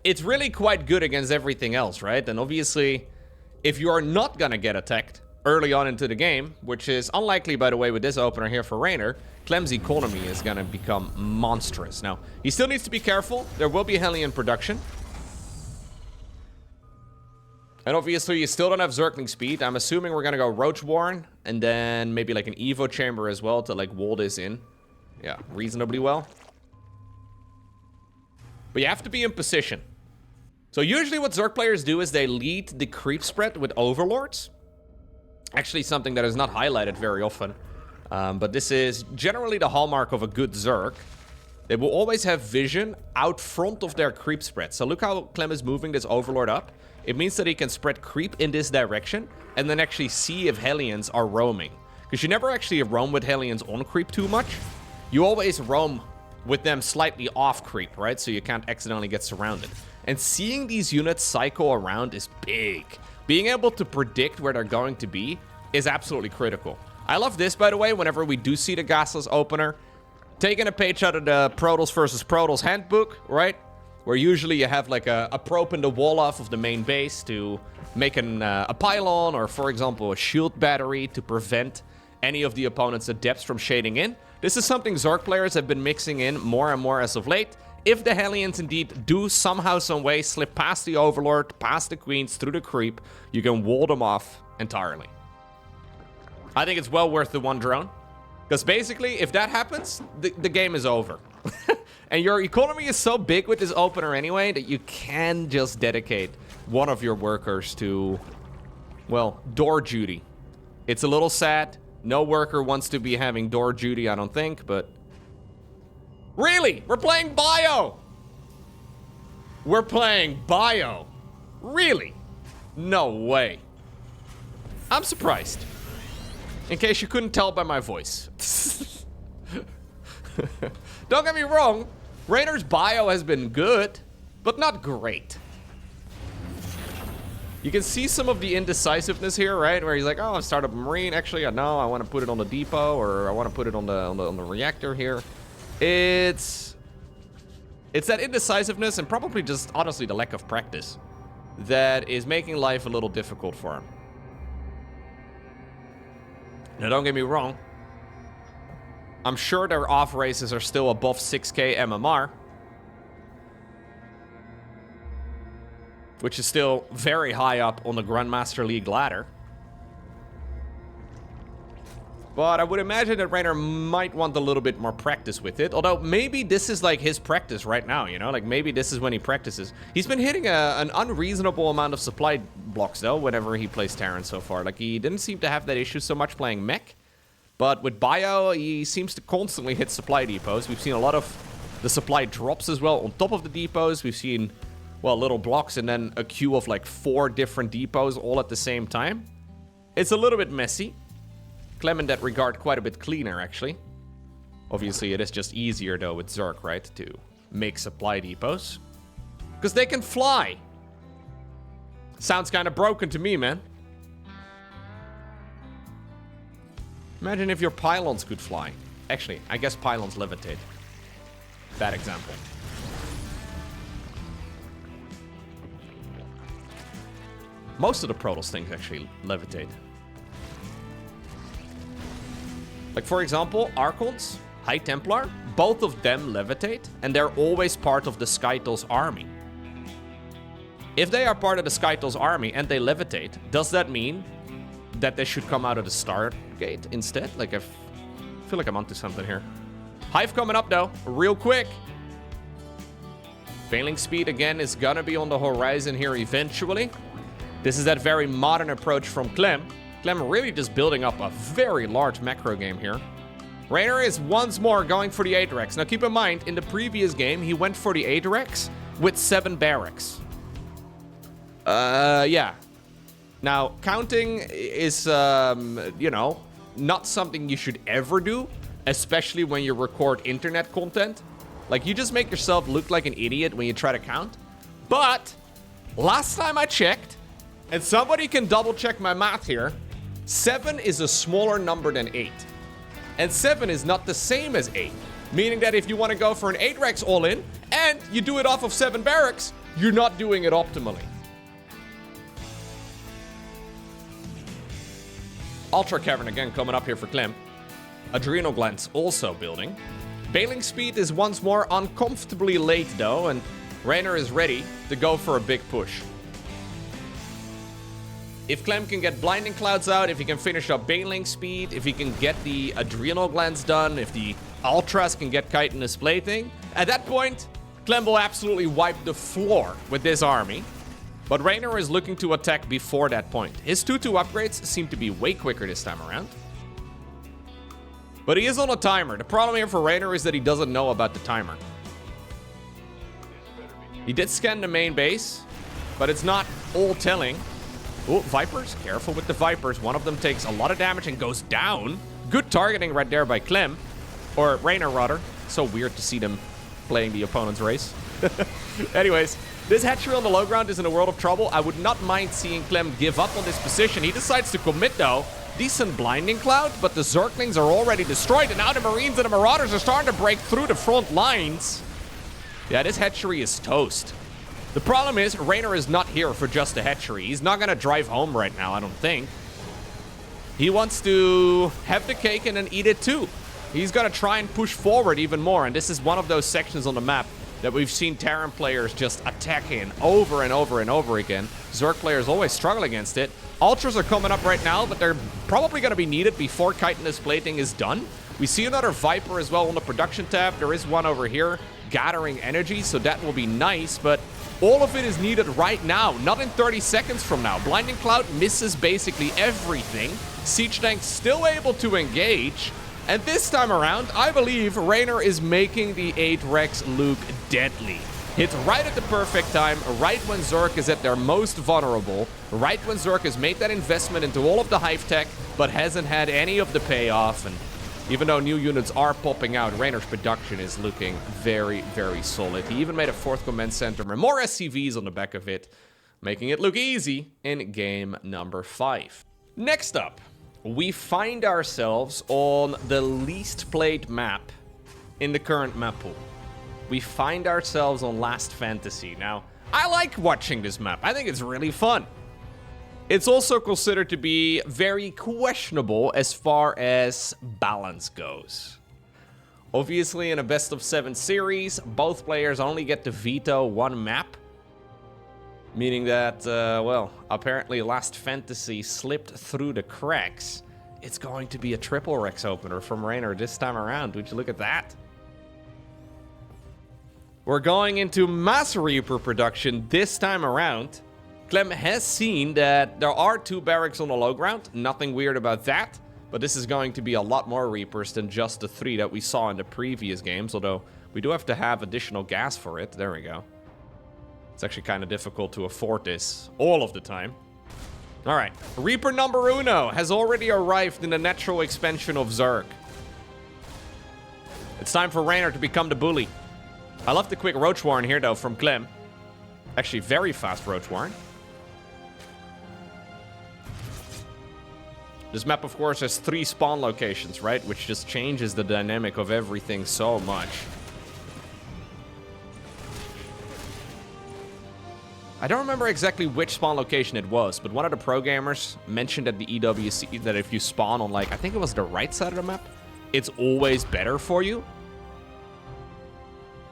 it's really quite good against everything else, right? And obviously, if you are not gonna get attacked early on into the game, which is unlikely, by the way, with this opener here for Reynor, Clem's economy is gonna become monstrous. Now, he still needs to be careful. There will be Hellion production. And obviously, you still don't have Zergling speed. I'm assuming we're gonna go Roachborn, and then maybe like an Evo chamber as well to like wall this in. Yeah, reasonably well. But you have to be in position. So usually what Zerg players do is they lead the creep spread with Overlords. Actually, something that is not highlighted very often. But this is generally the hallmark of a good Zerg. They will always have vision out front of their creep spread. So look how Clem is moving this Overlord up. It means that he can spread creep in this direction and then actually see if Hellions are roaming. Because you never actually roam with Hellions on creep too much. You always roam with them slightly off creep, right? So you can't accidentally get surrounded. And seeing these units cycle around is big. Being able to predict where they're going to be is absolutely critical. I love this, by the way, whenever we do see the gasless opener. Taking a page out of the Protoss versus Protoss handbook, right? Where usually you have like a probe in the wall off of the main base to make a pylon, or for example a shield battery to prevent any of the opponent's adepts from shading in. This is something Zerg players have been mixing in more and more as of late. If the Hellions indeed do somehow, some way slip past the Overlord, past the Queens, through the creep, you can wall them off entirely. I think it's well worth the one drone. Because basically, if that happens, the game is over. And your economy is so big with this opener anyway that you can just dedicate one of your workers to, well, door duty. It's a little sad. No worker wants to be having door duty, I don't think, but... Really? We're playing Bio! We're playing Bio. Really? No way. I'm surprised. In case you couldn't tell by my voice. Don't get me wrong, Reynor's bio has been good, but not great. You can see some of the indecisiveness here, right? Where he's like, oh, I'll start up a Marine. Actually, no, I want to put it on the depot, or I want to put it on the reactor here. It's that indecisiveness, and probably just, honestly, the lack of practice that is making life a little difficult for him. Now, don't get me wrong. I'm sure their off races are still above 6k MMR. Which is still very high up on the Grandmaster League ladder. But I would imagine that Reynor might want a little bit more practice with it. Although maybe this is like his practice right now, you know? Like maybe this is when he practices. He's been hitting an unreasonable amount of supply blocks though, whenever he plays Terran so far. Like he didn't seem to have that issue so much playing mech. But with Bio, he seems to constantly hit supply depots. We've seen a lot of the supply drops as well on top of the depots. We've seen, well, little blocks and then a queue of like 4 different depots all at the same time. It's a little bit messy. Clem in that regard quite a bit cleaner, actually. Obviously, it is just easier, though, with Zerg, right? To make supply depots. Because they can fly. Sounds kind of broken to me, man. Imagine if your pylons could fly. Actually, I guess pylons levitate. Bad example. Most of the Protoss things actually levitate. Like, for example, Archons, High Templar, both of them levitate, and they're always part of the Skytle's army. If they are part of the Skytle's army and they levitate, does that mean that they should come out of the Stargate instead? Like, I feel like I'm onto something here. Hive coming up, though, real quick. Failing speed, again, is gonna be on the horizon here eventually. This is that very modern approach from Clem. Clem really just building up a very large macro game here. Reynor is once more going for the 8 Rex. Now keep in mind, in the previous game, he went for the 8 Rex with 7 barracks. Yeah. Now, counting is, you know, not something you should ever do, especially when you record internet content. Like, you just make yourself look like an idiot when you try to count. But, last time I checked, and somebody can double check my math here, 7 is a smaller number than 8. And 7 is not the same as 8. Meaning that if you want to go for an 8 Rex all-in, and you do it off of 7 barracks, you're not doing it optimally. Ultra Cavern again coming up here for Clem. Adrenal glands also building. Bailing speed is once more uncomfortably late though, and Reynor is ready to go for a big push. If Clem can get Blinding Clouds out, if he can finish up Bailing Speed, if he can get the Adrenal Glands done, if the Ultras can get Chitinous Plating, at that point, Clem will absolutely wipe the floor with this army. But Reynor is looking to attack before that point. His 2-2 upgrades seem to be way quicker this time around. But he is on a timer. The problem here for Reynor is that he doesn't know about the timer. He did scan the main base, but it's not all telling. Oh, Vipers. Careful with the Vipers. One of them takes a lot of damage and goes down. Good targeting right there by Clem. Or Reynor, rather. So weird to see them playing the opponent's race. Anyways, this hatchery on the low ground is in a world of trouble. I would not mind seeing Clem give up on this position. He decides to commit, though. Decent Blinding Cloud, but the Zerglings are already destroyed. And now the Marines and the Marauders are starting to break through the front lines. Yeah, this hatchery is toast. The problem is, Reynor is not here for just a hatchery. He's not going to drive home right now, I don't think. He wants to have the cake and then eat it too. He's going to try and push forward even more. And this is one of those sections on the map that we've seen Terran players just attack in over and over and over again. Zerg players always struggle against it. Ultras are coming up right now, but they're probably going to be needed before Chitinous Plating is done. We see another Viper as well on the production tab. There is one over here gathering energy, so that will be nice, but all of it is needed right now, not in 30 seconds from now. Blinding Cloud misses basically everything. Siege Tank still able to engage. And this time around, I believe Reynor is making the 8 Rex look deadly. Hits right at the perfect time, right when Zerg is at their most vulnerable, right when Zerg has made that investment into all of the Hive Tech, but hasn't had any of the payoff. And even though new units are popping out, Reynor's production is looking very, very solid. He even made a 4th command center and more SCVs on the back of it, making it look easy in game number 5. Next up, we find ourselves on the least played map in the current map pool. We find ourselves on Last Fantasy. Now, I like watching this map. I think it's really fun. It's also considered to be very questionable as far as balance goes. Obviously, in a best of 7 series, both players only get to veto one map. Meaning that, well, apparently Last Fantasy slipped through the cracks. It's going to be a triple Rex opener from Reynor this time around. Would you look at that? We're going into Mass Reaper production this time around. Clem has seen that there are 2 barracks on the low ground. Nothing weird about that. But this is going to be a lot more Reapers than just the 3 that we saw in the previous games. Although, we do have to have additional gas for it. There we go. It's actually kind of difficult to afford this all of the time. Alright, Reaper number uno has already arrived in the natural expansion of Zerg. It's time for Reynor to become the bully. I love the quick Roach Warren here, though, from Clem. Actually, very fast Roach Warren. This map, of course, has 3 spawn locations, right? Which just changes the dynamic of everything so much. I don't remember exactly which spawn location it was, but one of the pro gamers mentioned at the EWC that if you spawn on, like, I think it was the right side of the map, it's always better for you.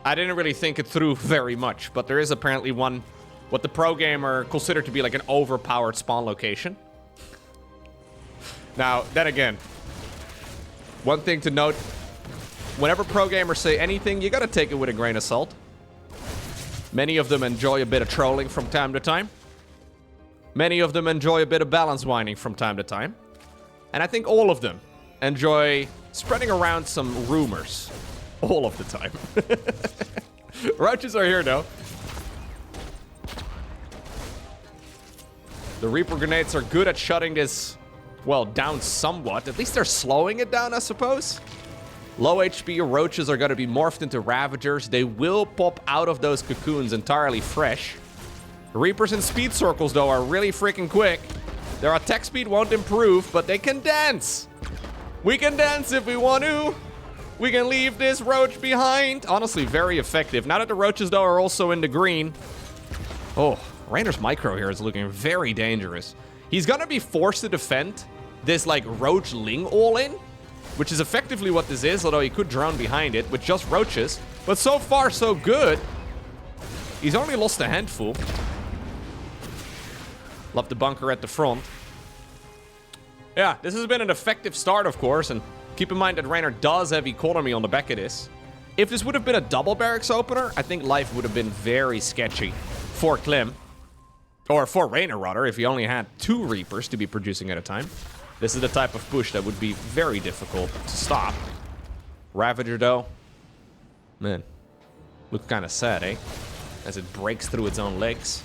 I didn't really think it through very much, but there is apparently one, what the pro gamer considered to be like an overpowered spawn location. Now, then again, one thing to note, whenever pro gamers say anything, you gotta take it with a grain of salt. Many of them enjoy a bit of trolling from time to time. Many of them enjoy a bit of balance whining from time to time. And I think all of them enjoy spreading around some rumors all of the time. Roaches are here, though. The Reaper grenades are good at shutting this, well, down somewhat. At least they're slowing it down, I suppose. Low HP roaches are going to be morphed into Ravagers. They will pop out of those cocoons entirely fresh. Reapers in speed circles, though, are really freaking quick. Their attack speed won't improve, but they can dance. We can dance if we want to. We can leave this roach behind. Honestly, very effective. Now that the roaches, though, are also in the green. Oh, Reynor's micro here is looking very dangerous. He's going to be forced to defend this, like, roach ling all-in, which is effectively what this is, although he could drone behind it with just roaches. But so far, so good. He's only lost a handful. Love the bunker at the front. Yeah, this has been an effective start, of course, and keep in mind that Reynor does have economy on the back of this. If this would have been a double barracks opener, I think life would have been very sketchy for Clem. Or for Reynor, rather, if he only had 2 Reapers to be producing at a time. This is the type of push that would be very difficult to stop. Ravager, though. Man. Looks kind of sad, eh? As it breaks through its own legs.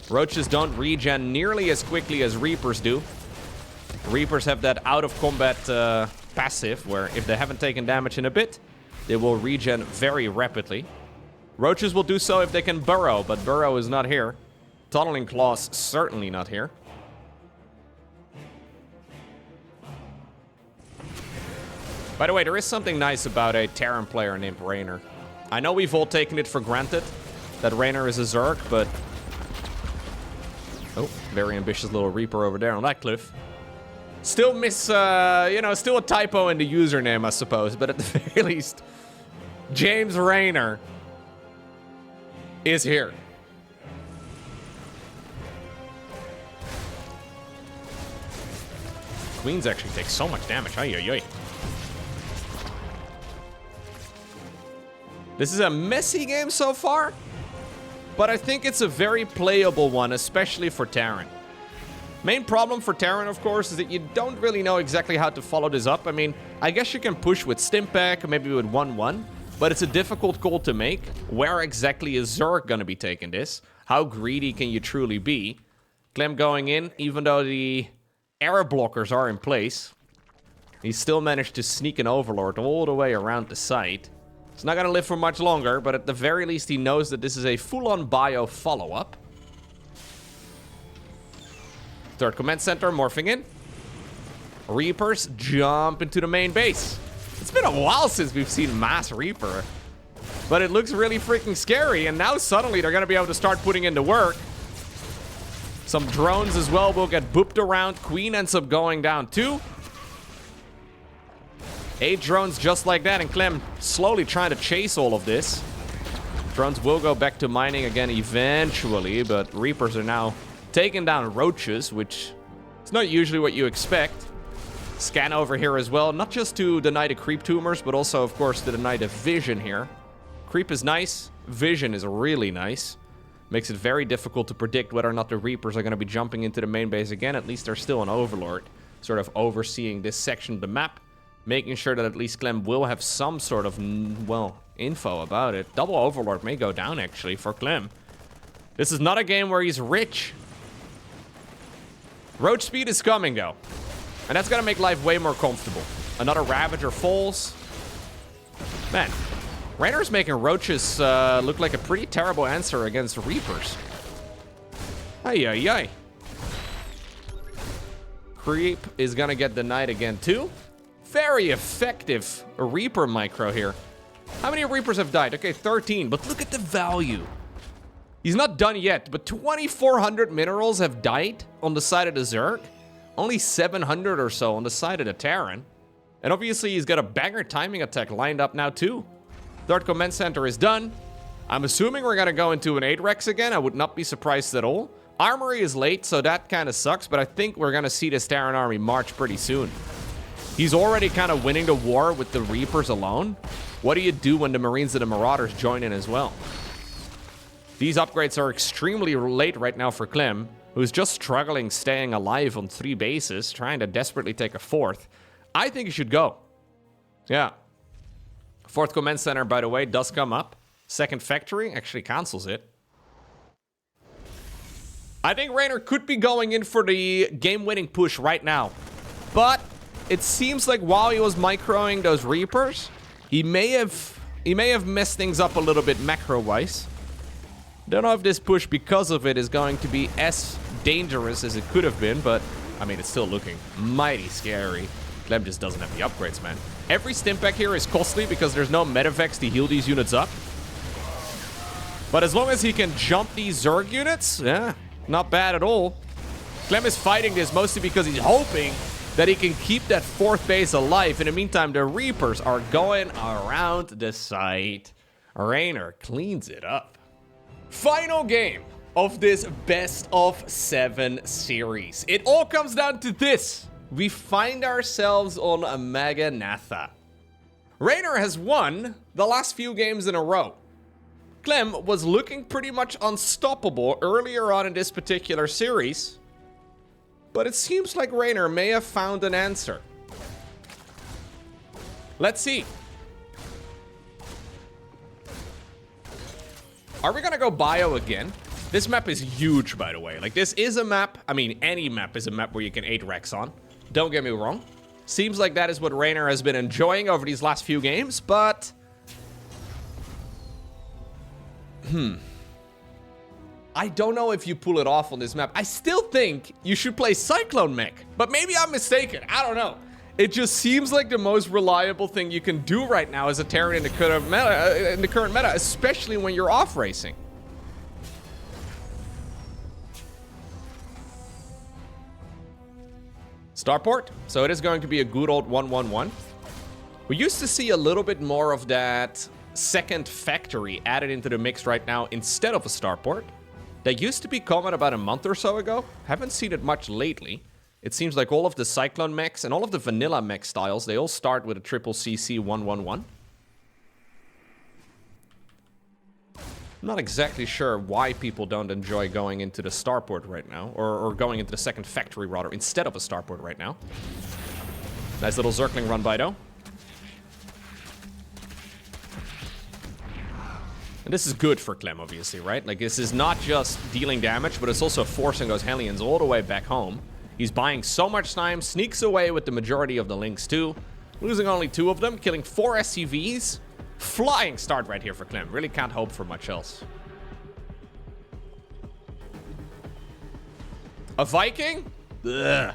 Roaches don't regen nearly as quickly as Reapers do. Reapers have that out-of-combat passive, where if they haven't taken damage in a bit, they will regen very rapidly. Roaches will do so if they can burrow, but burrow is not here. Tunneling claws certainly not here. By the way, there is something nice about a Terran player named Reynor. I know we've all taken it for granted that Reynor is a Zerg, but... Oh, very ambitious little Reaper over there on that cliff. Still miss, still a typo in the username, I suppose, but at the very least, James Reynor is here. Queens actually take so much damage. Ay, ay, ay. This is a messy game so far, but I think it's a very playable one, especially for Terran. Main problem for Terran, of course, is that you don't really know exactly how to follow this up. I mean, I guess you can push with Stimpack, maybe with 1-1, but it's a difficult call to make. Where exactly is Zerg going to be taking this? How greedy can you truly be? Clem going in, even though the air blockers are in place. He still managed to sneak an Overlord all the way around the site. He's not going to live for much longer, but at the very least he knows that this is a full-on bio follow-up. Third command center morphing in. Reapers jump into the main base. It's been a while since we've seen mass Reaper, but it looks really freaking scary, and now suddenly they're going to be able to start putting in the work. Some drones as well will get booped around. Queen ends up going down too. 8 drones just like that, and Clem slowly trying to chase all of this. Drones will go back to mining again eventually, but Reapers are now taking down roaches, which is not usually what you expect. Scan over here as well, not just to deny the creep tumors, but also, of course, to deny the vision here. Creep is nice. Vision is really nice. Makes it very difficult to predict whether or not the Reapers are going to be jumping into the main base again. At least there's still an Overlord sort of overseeing this section of the map, making sure that at least Clem will have some sort of, well, info about it. Double Overlord may go down, actually, for Clem. This is not a game where he's rich. Roach speed is coming, though. And that's going to make life way more comfortable. Another Ravager falls. Man, Reynor's making roaches look like a pretty terrible answer against Reapers. Ay, ay, ay. Creep is going to get denied again, too. Very effective Reaper micro here. How many Reapers have died? Okay, 13, but look at the value. He's not done yet, but 2,400 minerals have died on the side of the Zerg. Only 700 or so on the side of the Terran. And obviously he's got a banger timing attack lined up now too. Third command center is done. I'm assuming we're gonna go into an 8 Rex again. I would not be surprised at all. Armory is late, so that kind of sucks, but I think we're gonna see this Terran army march pretty soon. He's already kind of winning the war with the Reapers alone. What do you do when the Marines and the Marauders join in as well? These upgrades are extremely late right now for Clem, who's just struggling staying alive on 3 bases, trying to desperately take a 4th. I think he should go. Yeah. 4th command center, by the way, does come up. 2nd factory actually cancels it. I think Reynor could be going in for the game-winning push right now. But it seems like while he was microing those Reapers, he may have messed things up a little bit macro-wise. Don't know if this push, because of it, is going to be as dangerous as it could have been, but, I mean, it's still looking mighty scary. Clem just doesn't have the upgrades, man. Every Stimpack here is costly because there's no Medivacs to heal these units up. But as long as he can jump these Zerg units, yeah, not bad at all. Clem is fighting this mostly because he's hoping that he can keep that 4th base alive. In the meantime, the Reapers are going around the site. Reynor cleans it up. Final game of this best of 7 series. It all comes down to this. We find ourselves on a Maganatha. Reynor has won the last few games in a row. Clem was looking pretty much unstoppable earlier on in this particular series, but it seems like Reynor may have found an answer. Let's see. Are we gonna go bio again? This map is huge, by the way. Like, this is a map, I mean, any map is a map where you can 8 Rex on. Don't get me wrong. Seems like that is what Reynor has been enjoying over these last few games, but... I don't know if you pull it off on this map. I still think you should play Cyclone Mech, but maybe I'm mistaken. I don't know. It just seems like the most reliable thing you can do right now as a Terran in the current meta, especially when you're off-racing. Starport, so it is going to be a good old 1-1-1. We used to see a little bit more of that 2nd factory added into the mix right now instead of a starport. That used to be common about a month or so ago. Haven't seen it much lately. It seems like all of the Cyclone mechs and all of the vanilla mech styles, they all start with a triple CC 1-1-1. I'm not exactly sure why people don't enjoy going into the starport right now, or going into the 2nd factory rather, instead of a starport right now. Nice little Zergling run by though. And this is good for Clem, obviously, right? Like, this is not just dealing damage, but it's also forcing those Hellions all the way back home. He's buying so much time, sneaks away with the majority of the links too. Losing only 2 of them, killing 4 SCVs. Flying start right here for Clem. Really can't hope for much else. A Viking? Ugh.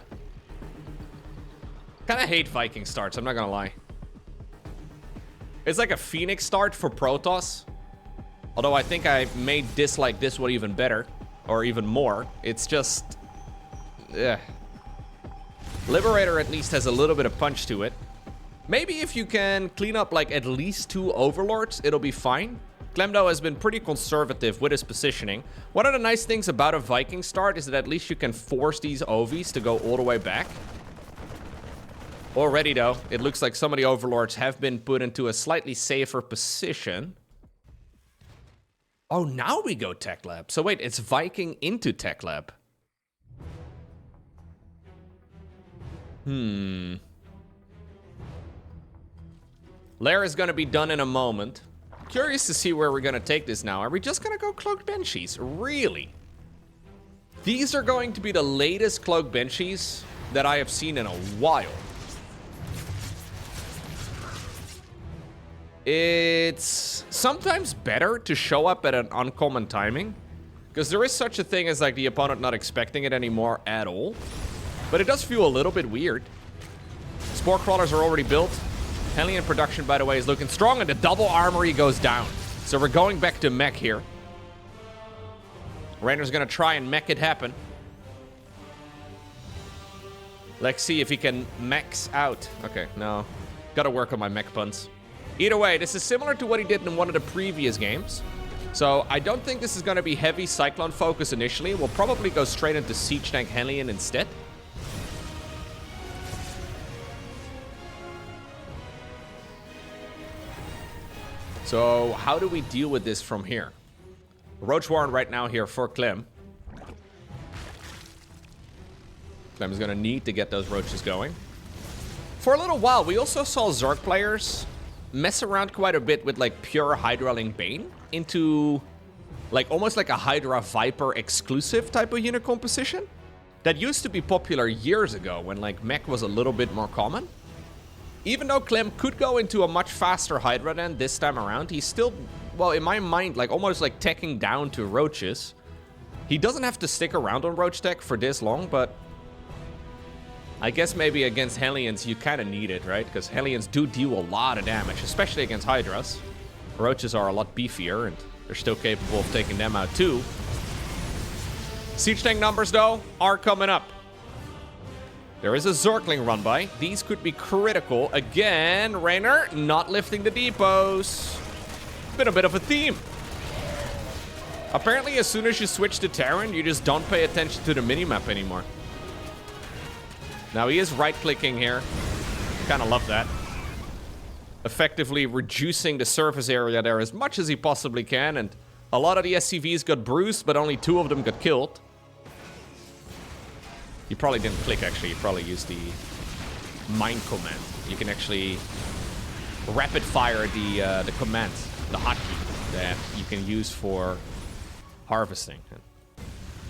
Kinda hate Viking starts, I'm not gonna lie. It's like a Phoenix start for Protoss. Although I think I may dislike this one even better. Or even more. It's just... Liberator at least has a little bit of punch to it. Maybe if you can clean up like at least 2 Overlords, it'll be fine. Clem though has been pretty conservative with his positioning. One of the nice things about a Viking start is that at least you can force these Ovies to go all the way back. Already though, it looks like some of the Overlords have been put into a slightly safer position. Oh, now we go Tech Lab. So wait, it's Viking into Tech Lab. Lair is going to be done in a moment. Curious to see where we're going to take this now. Are we just going to go Cloaked Banshees? Really? These are going to be the latest Cloaked Banshees that I have seen in a while. It's sometimes better to show up at an uncommon timing, because there is such a thing as like the opponent not expecting it anymore at all. But it does feel a little bit weird. Spore Crawlers are already built. Hellion production, by the way, is looking strong, and the double armory goes down. So we're going back to mech here. Reynor's gonna try and mech it happen. Let's see if he can max out. Okay, no. Gotta work on my mech puns. Either way, this is similar to what he did in one of the previous games. So I don't think this is gonna be heavy Cyclone focus initially. We'll probably go straight into Siege Tank Hellion instead. So how do we deal with this from here? Roach Warren right now here for Clem. Clem is going to need to get those roaches going. For a little while, we also saw Zerg players mess around quite a bit with like pure Hydraling Bane into like almost like a Hydra Viper exclusive type of unit composition. That used to be popular years ago when like mech was a little bit more common. Even though Clem could go into a much faster Hydra than this time around, he's still, well, in my mind, like almost like teching down to roaches. He doesn't have to stick around on roach tech for this long, but I guess maybe against Hellions you kind of need it, right? Because Hellions do deal a lot of damage, especially against Hydras. Roaches are a lot beefier, and they're still capable of taking them out too. Siege tank numbers, though, are coming up. There is a Zergling run by. These could be critical. Again, Reynor not lifting the depots. Been a bit of a theme. Apparently, as soon as you switch to Terran, you just don't pay attention to the minimap anymore. Now, he is right-clicking here. Kind of love that. Effectively reducing the surface area there as much as he possibly can. And a lot of the SCVs got bruised, but only 2 of them got killed. You probably didn't click, actually. You probably used the mine command. You can actually rapid fire the command, the hotkey that you can use for harvesting.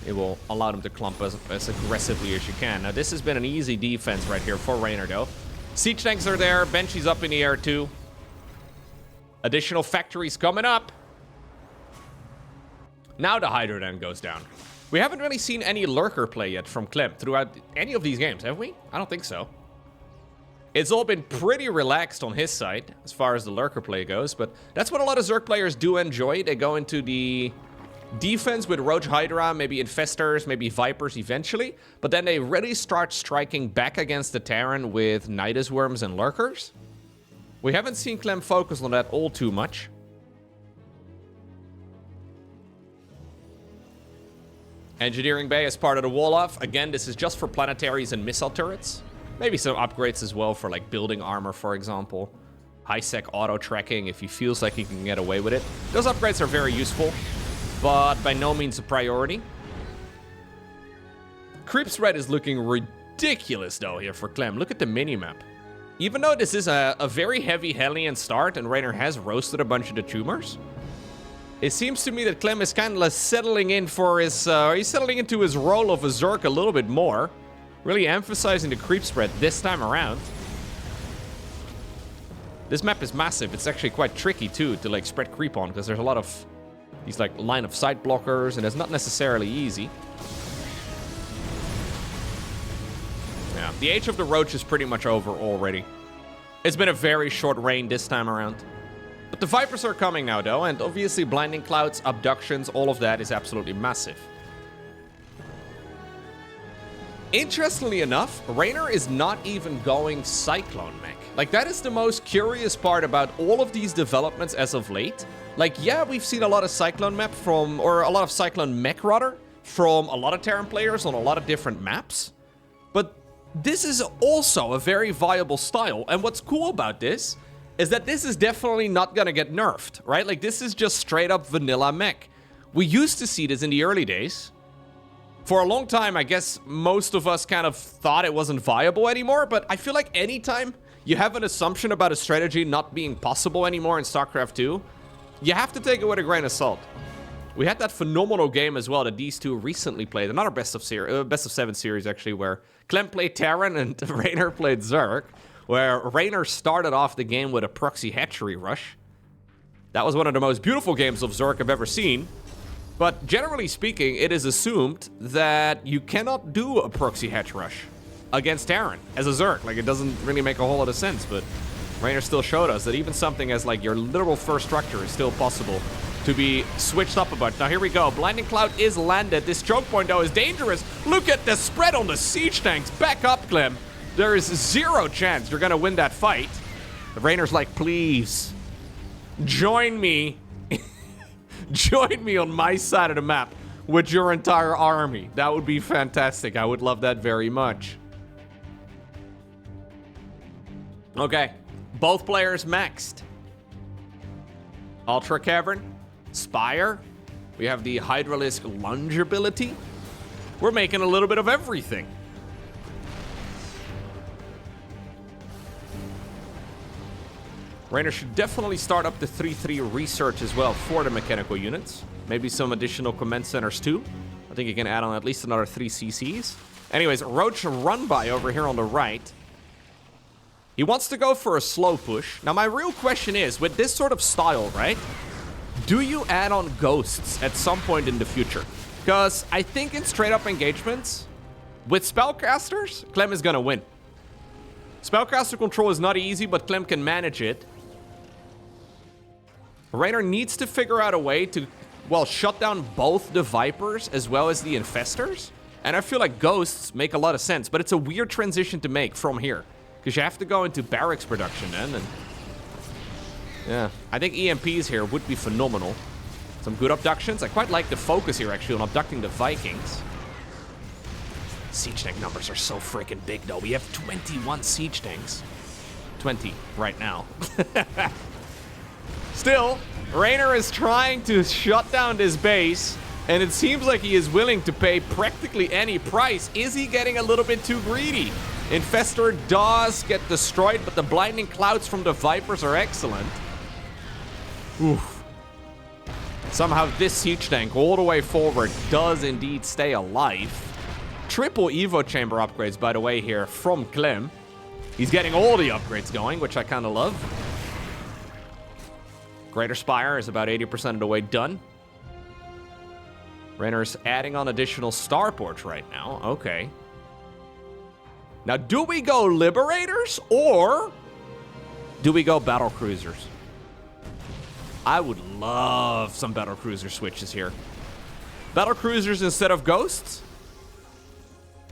It will allow them to clump as aggressively as you can. Now, this has been an easy defense right here for Reynor, though. Siege tanks are there. Banshee's up in the air, too. Additional factories coming up. Now the Hydra then goes down. We haven't really seen any lurker play yet from Clem throughout any of these games, have we? I don't think so. It's all been pretty relaxed on his side as far as the lurker play goes, but that's what a lot of Zerg players do enjoy. They go into the defense with Roach Hydra, maybe Infestors, maybe Vipers eventually, but then they really start striking back against the Terran with Nidus Worms and Lurkers. We haven't seen Clem focus on that all too much. Engineering Bay as part of the wall-off. Again, this is just for planetaries and missile turrets. Maybe some upgrades as well for like building armor, for example. High-sec auto-tracking if he feels like he can get away with it. Those upgrades are very useful, but by no means a priority. Creep spread is looking ridiculous though here for Clem. Look at the minimap. Even though this is a very heavy Hellion start and Reynor has roasted a bunch of the tumors, it seems to me that Clem is kind of settling in for his, he's settling into his role of a Zerg a little bit more. Really emphasizing the creep spread this time around. This map is massive. It's actually quite tricky too to like spread creep on because there's a lot of these like line of sight blockers and it's not necessarily easy. Yeah, the age of the Roach is pretty much over already. It's been a very short reign this time around. But the Vipers are coming now, though, and obviously Blinding Clouds, Abductions, all of that is absolutely massive. Interestingly enough, Reynor is not even going Cyclone mech. Like, that is the most curious part about all of these developments as of late. Like, yeah, we've seen a lot of Cyclone map from, or a lot of Cyclone mech, rather, from a lot of Terran players on a lot of different maps. But this is also a very viable style, and what's cool about this is that this is definitely not gonna get nerfed, right? Like, this is just straight up vanilla mech. We used to see this in the early days. For a long time, I guess most of us kind of thought it wasn't viable anymore, but I feel like anytime you have an assumption about a strategy not being possible anymore in StarCraft 2, you have to take it with a grain of salt. We had that phenomenal game as well that these two recently played, another best of 7 series actually, where Clem played Terran and Reynor played Zerg, where Reynor started off the game with a proxy hatchery rush. That was one of the most beautiful games of Zerg I've ever seen. But generally speaking, it is assumed that you cannot do a proxy hatch rush against Terran as a Zerg. Like, it doesn't really make a whole lot of sense, but Reynor still showed us that even something as like your literal first structure is still possible to be switched up a bunch. Now, here we go. Blinding Cloud is landed. This choke point, though, is dangerous. Look at the spread on the siege tanks. Back up, Clem. There is zero chance you're going to win that fight. Reynor's like, please, join me. Join me on my side of the map with your entire army. That would be fantastic. I would love that very much. Okay, both players maxed. Ultra Cavern, Spire. We have the Hydralisk lunge ability. We're making a little bit of everything. Reynor should definitely start up the 3-3 research as well for the mechanical units. Maybe some additional command centers too. I think you can add on at least another 3 CCs. Anyways, Roach run by over here on the right. He wants to go for a slow push. Now, my real question is, with this sort of style, right? Do you add on ghosts at some point in the future? Because I think in straight-up engagements, with spellcasters, Clem is going to win. Spellcaster control is not easy, but Clem can manage it. Reynor needs to figure out a way to, well, shut down both the Vipers as well as the Infestors. And I feel like ghosts make a lot of sense, but it's a weird transition to make from here. Because you have to go into barracks production then, and yeah, I think EMPs here would be phenomenal. Some good abductions. I quite like the focus here, actually, on abducting the Vikings. Siege tank numbers are so freaking big, though. We have 21 siege tanks. 20 right now. Still, Reynor is trying to shut down this base, and it seems like he is willing to pay practically any price. Is he getting a little bit too greedy? Infestor does get destroyed, but the blinding clouds from the Vipers are excellent. Oof. Somehow this siege tank all the way forward does indeed stay alive. Triple Evo chamber upgrades, by the way, here from Clem. He's getting all the upgrades going, which I kind of love. Greater Spire is about 80% of the way done. Reynor's adding on additional starports right now. Okay. Now, do we go Liberators or do we go Battle Cruisers? I would love some Battle Cruiser switches here. Battle Cruisers instead of Ghosts?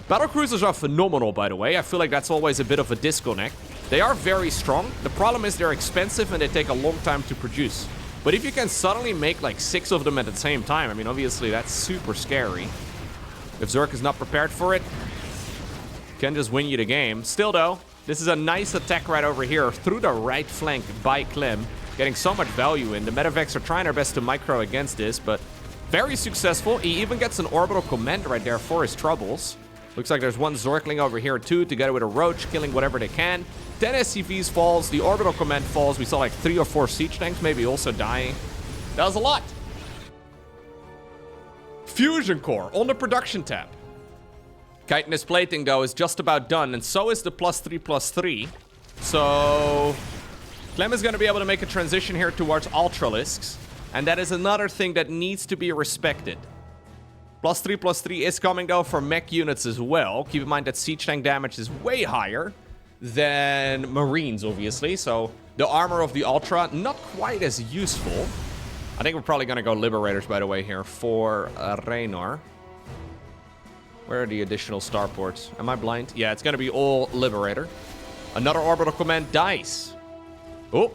Battle Cruisers are phenomenal, by the way. I feel like that's always a bit of a disconnect. They are very strong. The problem is they're expensive and they take a long time to produce. But if you can suddenly make like 6 of them at the same time, I mean, obviously that's super scary. If Zerg is not prepared for it, can just win you the game. Still though, this is a nice attack right over here through the right flank by Clem. Getting so much value in. The Medivacs are trying their best to micro against this, but very successful. He even gets an orbital command right there for his troubles. Looks like there's one Zorkling over here too, together with a Roach, killing whatever they can. 10 SCVs falls, the orbital command falls. We saw like 3 or 4 siege tanks maybe also dying. That was a lot. Fusion Core on the production tab. Chitinous plating, though, is just about done, and so is the +3/+3. So Clem is going to be able to make a transition here towards Ultralisks, and that is another thing that needs to be respected. +3/+3 is coming, though, for mech units as well. Keep in mind that siege tank damage is way higher than Marines, obviously, so the armor of the Ultra, not quite as useful. I think we're probably going to go Liberators, by the way, here for Reynor. Where are the additional starports? Am I blind? Yeah, it's going to be all Liberator. Another orbital command dice. Oh,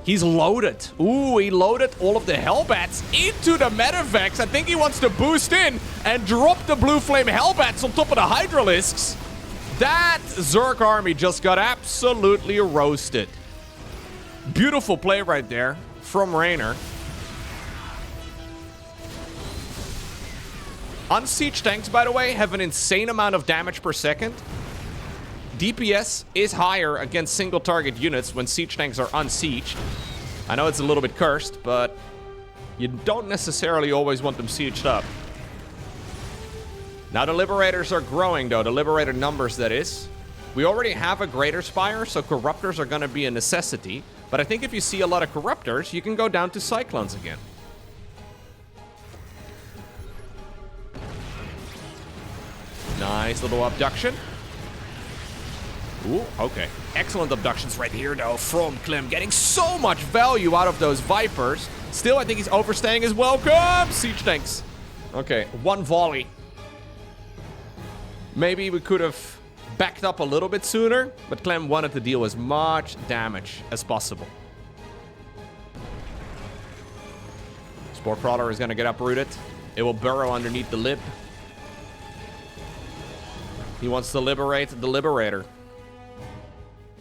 he's loaded. Ooh, he loaded all of the Hellbats into the Medivacs. I think he wants to boost in and drop the Blue Flame Hellbats on top of the Hydralisks. That Zerg army just got absolutely roasted. Beautiful play right there from Reynor. Unsieged tanks, by the way, have an insane amount of damage per second. DPS is higher against single target units when siege tanks are unsieged. I know it's a little bit cursed, but you don't necessarily always want them sieged up. Now the Liberators are growing, though. The Liberator numbers, that is. We already have a Greater Spire, so Corruptors are going to be a necessity. But I think if you see a lot of Corruptors, you can go down to Cyclones again. Nice little abduction. Ooh, okay. Excellent abductions right here, though, from Clem. Getting so much value out of those Vipers. Still, I think he's overstaying his welcome. Siege tanks. Okay, one volley. Maybe we could have backed up a little bit sooner, but Clem wanted to deal as much damage as possible. Spore Crawler is going to get uprooted. It will burrow underneath the lip. He wants to liberate the Liberator.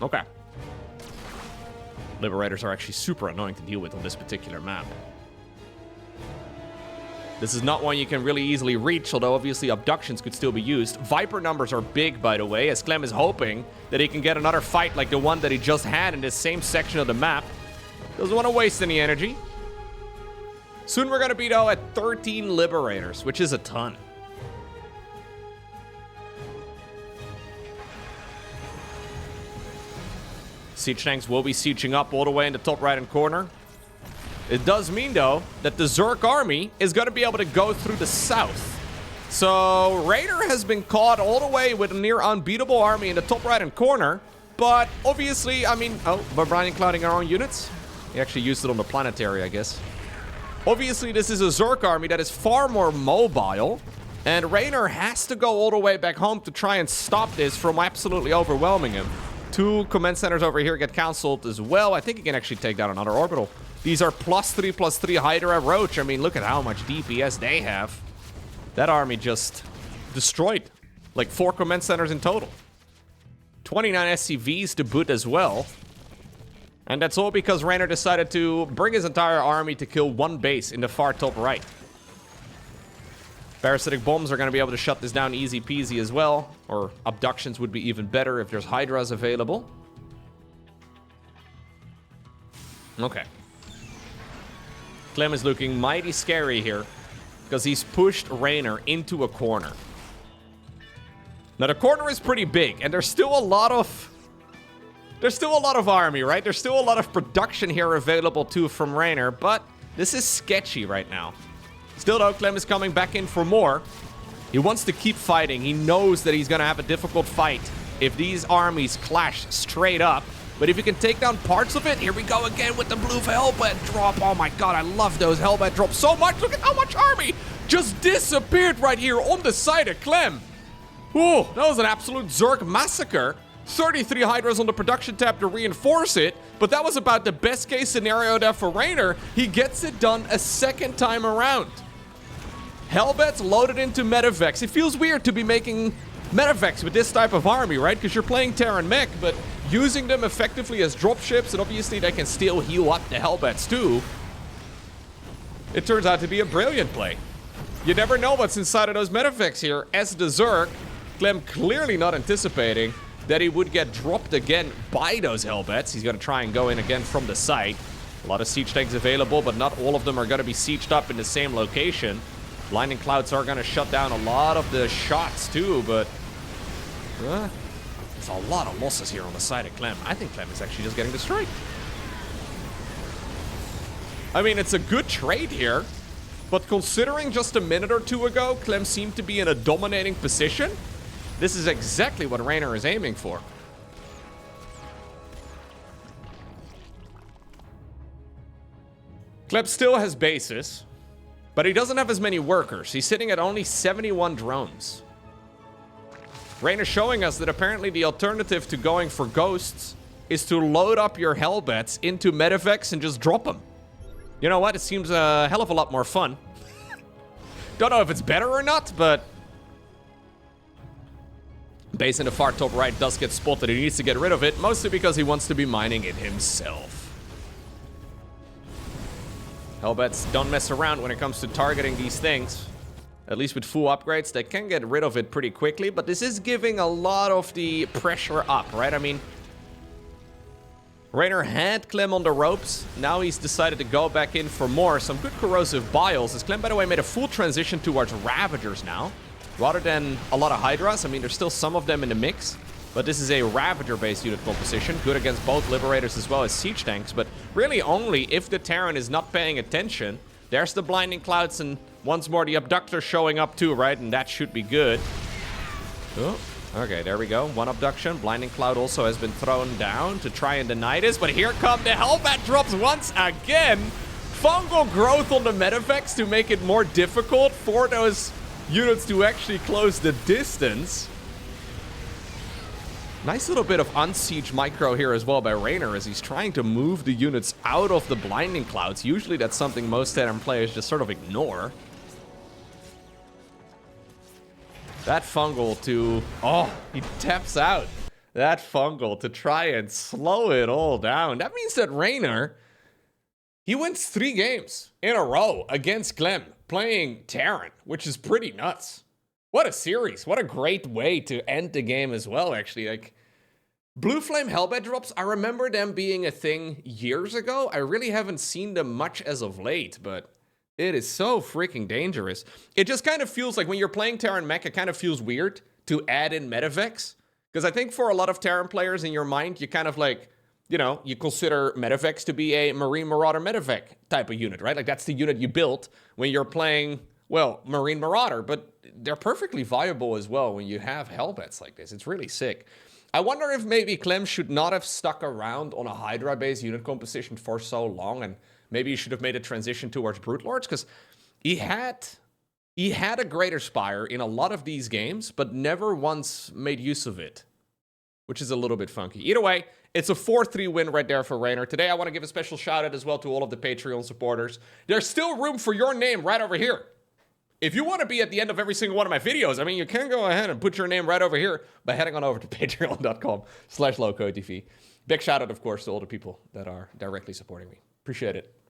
Okay. Liberators are actually super annoying to deal with on this particular map. This is not one you can really easily reach, although obviously abductions could still be used. Viper numbers are big, by the way, as Clem is hoping that he can get another fight like the one that he just had in this same section of the map. Doesn't want to waste any energy. Soon we're going to be, though, at 13 Liberators, which is a ton. Siege tanks will be sieging up all the way in the top right-hand corner. It does mean, though, that the Zerg army is going to be able to go through the south. So Reynor has been caught all the way with a near unbeatable army in the top right-hand corner. But obviously, I mean... Oh, we're blinding clouding our own units? He actually used it on the planetary, I guess. Obviously, this is a Zerg army that is far more mobile. And Reynor has to go all the way back home to try and stop this from absolutely overwhelming him. 2 command centers over here get cancelled as well. I think he can actually take down another orbital. These are +3/+3 Hydra Roach. I mean, look at how much DPS they have. That army just destroyed. Like 4 command centers in total. 29 SCVs to boot as well. And that's all because Reynor decided to bring his entire army to kill 1 base in the far top right. Parasitic bombs are going to be able to shut this down easy peasy as well. Or abductions would be even better if there's Hydras available. Okay. Clem is looking mighty scary here because he's pushed Reynor into a corner. Now the corner is pretty big and there's still a lot of army, right? There's still a lot of production here available too from Reynor, but this is sketchy right now. Still though, Clem is coming back in for more. He wants to keep fighting. He knows that he's going to have a difficult fight if these armies clash straight up. But if you can take down parts of it, here we go again with the blue Hellbat drop. Oh my god, I love those Hellbat drops so much. Look at how much army just disappeared right here on the side of Clem. Ooh, that was an absolute Zerg massacre. 33 Hydras on the production tab to reinforce it, but that was about the best case scenario there for Reynor. He gets it done a second time around. Hellbats loaded into Medivacs. It feels weird to be making Medivacs with this type of army, right? Because you're playing Terran mech, but using them effectively as dropships, and obviously they can still heal up the Hellbats too. It turns out to be a brilliant play. You never know what's inside of those Medivacs here. As the Zerg, Clem clearly not anticipating that he would get dropped again by those Hellbats. He's going to try and go in again from the site. A lot of siege tanks available, but not all of them are going to be sieged up in the same location. Blinding Clouds are going to shut down a lot of the shots too, but... there's a lot of losses here on the side of Clem. I think Clem is actually just getting destroyed. I mean, it's a good trade here, but considering just a minute or two ago, Clem seemed to be in a dominating position, this is exactly what Reynor is aiming for. Clem still has bases, but he doesn't have as many workers. He's sitting at only 71 drones. Reynor showing us that apparently the alternative to going for ghosts is to load up your Hellbats into Medivacs and just drop them. You know what? It seems a hell of a lot more fun. Don't know if it's better or not, but... Base in the far top right does get spotted. He needs to get rid of it, mostly because he wants to be mining it himself. Hellbats don't mess around when it comes to targeting these things. At least with full upgrades, they can get rid of it pretty quickly, but this is giving a lot of the pressure up, right? I mean, Reynor had Clem on the ropes. Now he's decided to go back in for more. Some good corrosive biles. As Clem, by the way, made a full transition towards Ravagers now, rather than a lot of Hydras. I mean, there's still some of them in the mix, but this is a Ravager-based unit composition, good against both Liberators as well as Siege Tanks, but really only if the Terran is not paying attention. There's the Blinding Clouds, and once more the Abductor showing up too, right? And that should be good. Oh, okay, there we go. One Abduction. Blinding Cloud also has been thrown down to try and deny this, but here come the Hellbat drops once again. fungal growth on the Medivacs to make it more difficult for those units to actually close the distance. Nice little bit of unsiege micro here as well by Reynor as he's trying to move the units out of the blinding clouds. Usually that's something most Terran players just sort of ignore. That fungal to... Oh, he taps out that fungal to try and slow it all down. That means that Reynor, he wins 3 games in a row against Clem, playing Terran, which is pretty nuts. What a series. What a great way to end the game as well, actually. Like, Blue Flame Hellbat drops, I remember them being a thing years ago. I really haven't seen them much as of late, but it is so freaking dangerous. It just kind of feels like when you're playing Terran mech, it kind of feels weird to add in Medivacs. Because I think for a lot of Terran players in your mind, you kind of like, you know, you consider Medivacs to be a Marine Marauder Medivac type of unit, right? Like that's the unit you built when you're playing, well, Marine Marauder. But they're perfectly viable as well when you have Hellbats like this. It's really sick. I wonder if maybe Clem should not have stuck around on a Hydra-based unit composition for so long, and maybe he should have made a transition towards Brute Lords, because he had a Greater Spire in a lot of these games, but never once made use of it, which is a little bit funky. Either way, it's a 4-3 win right there for Reynor. Today, I want to give a special shout-out as well to all of the Patreon supporters. There's still room for your name right over here. If you want to be at the end of every single one of my videos, I mean, you can go ahead and put your name right over here by heading on over to patreon.com/lowcodetv. Big shout out, of course, to all the people that are directly supporting me. Appreciate it.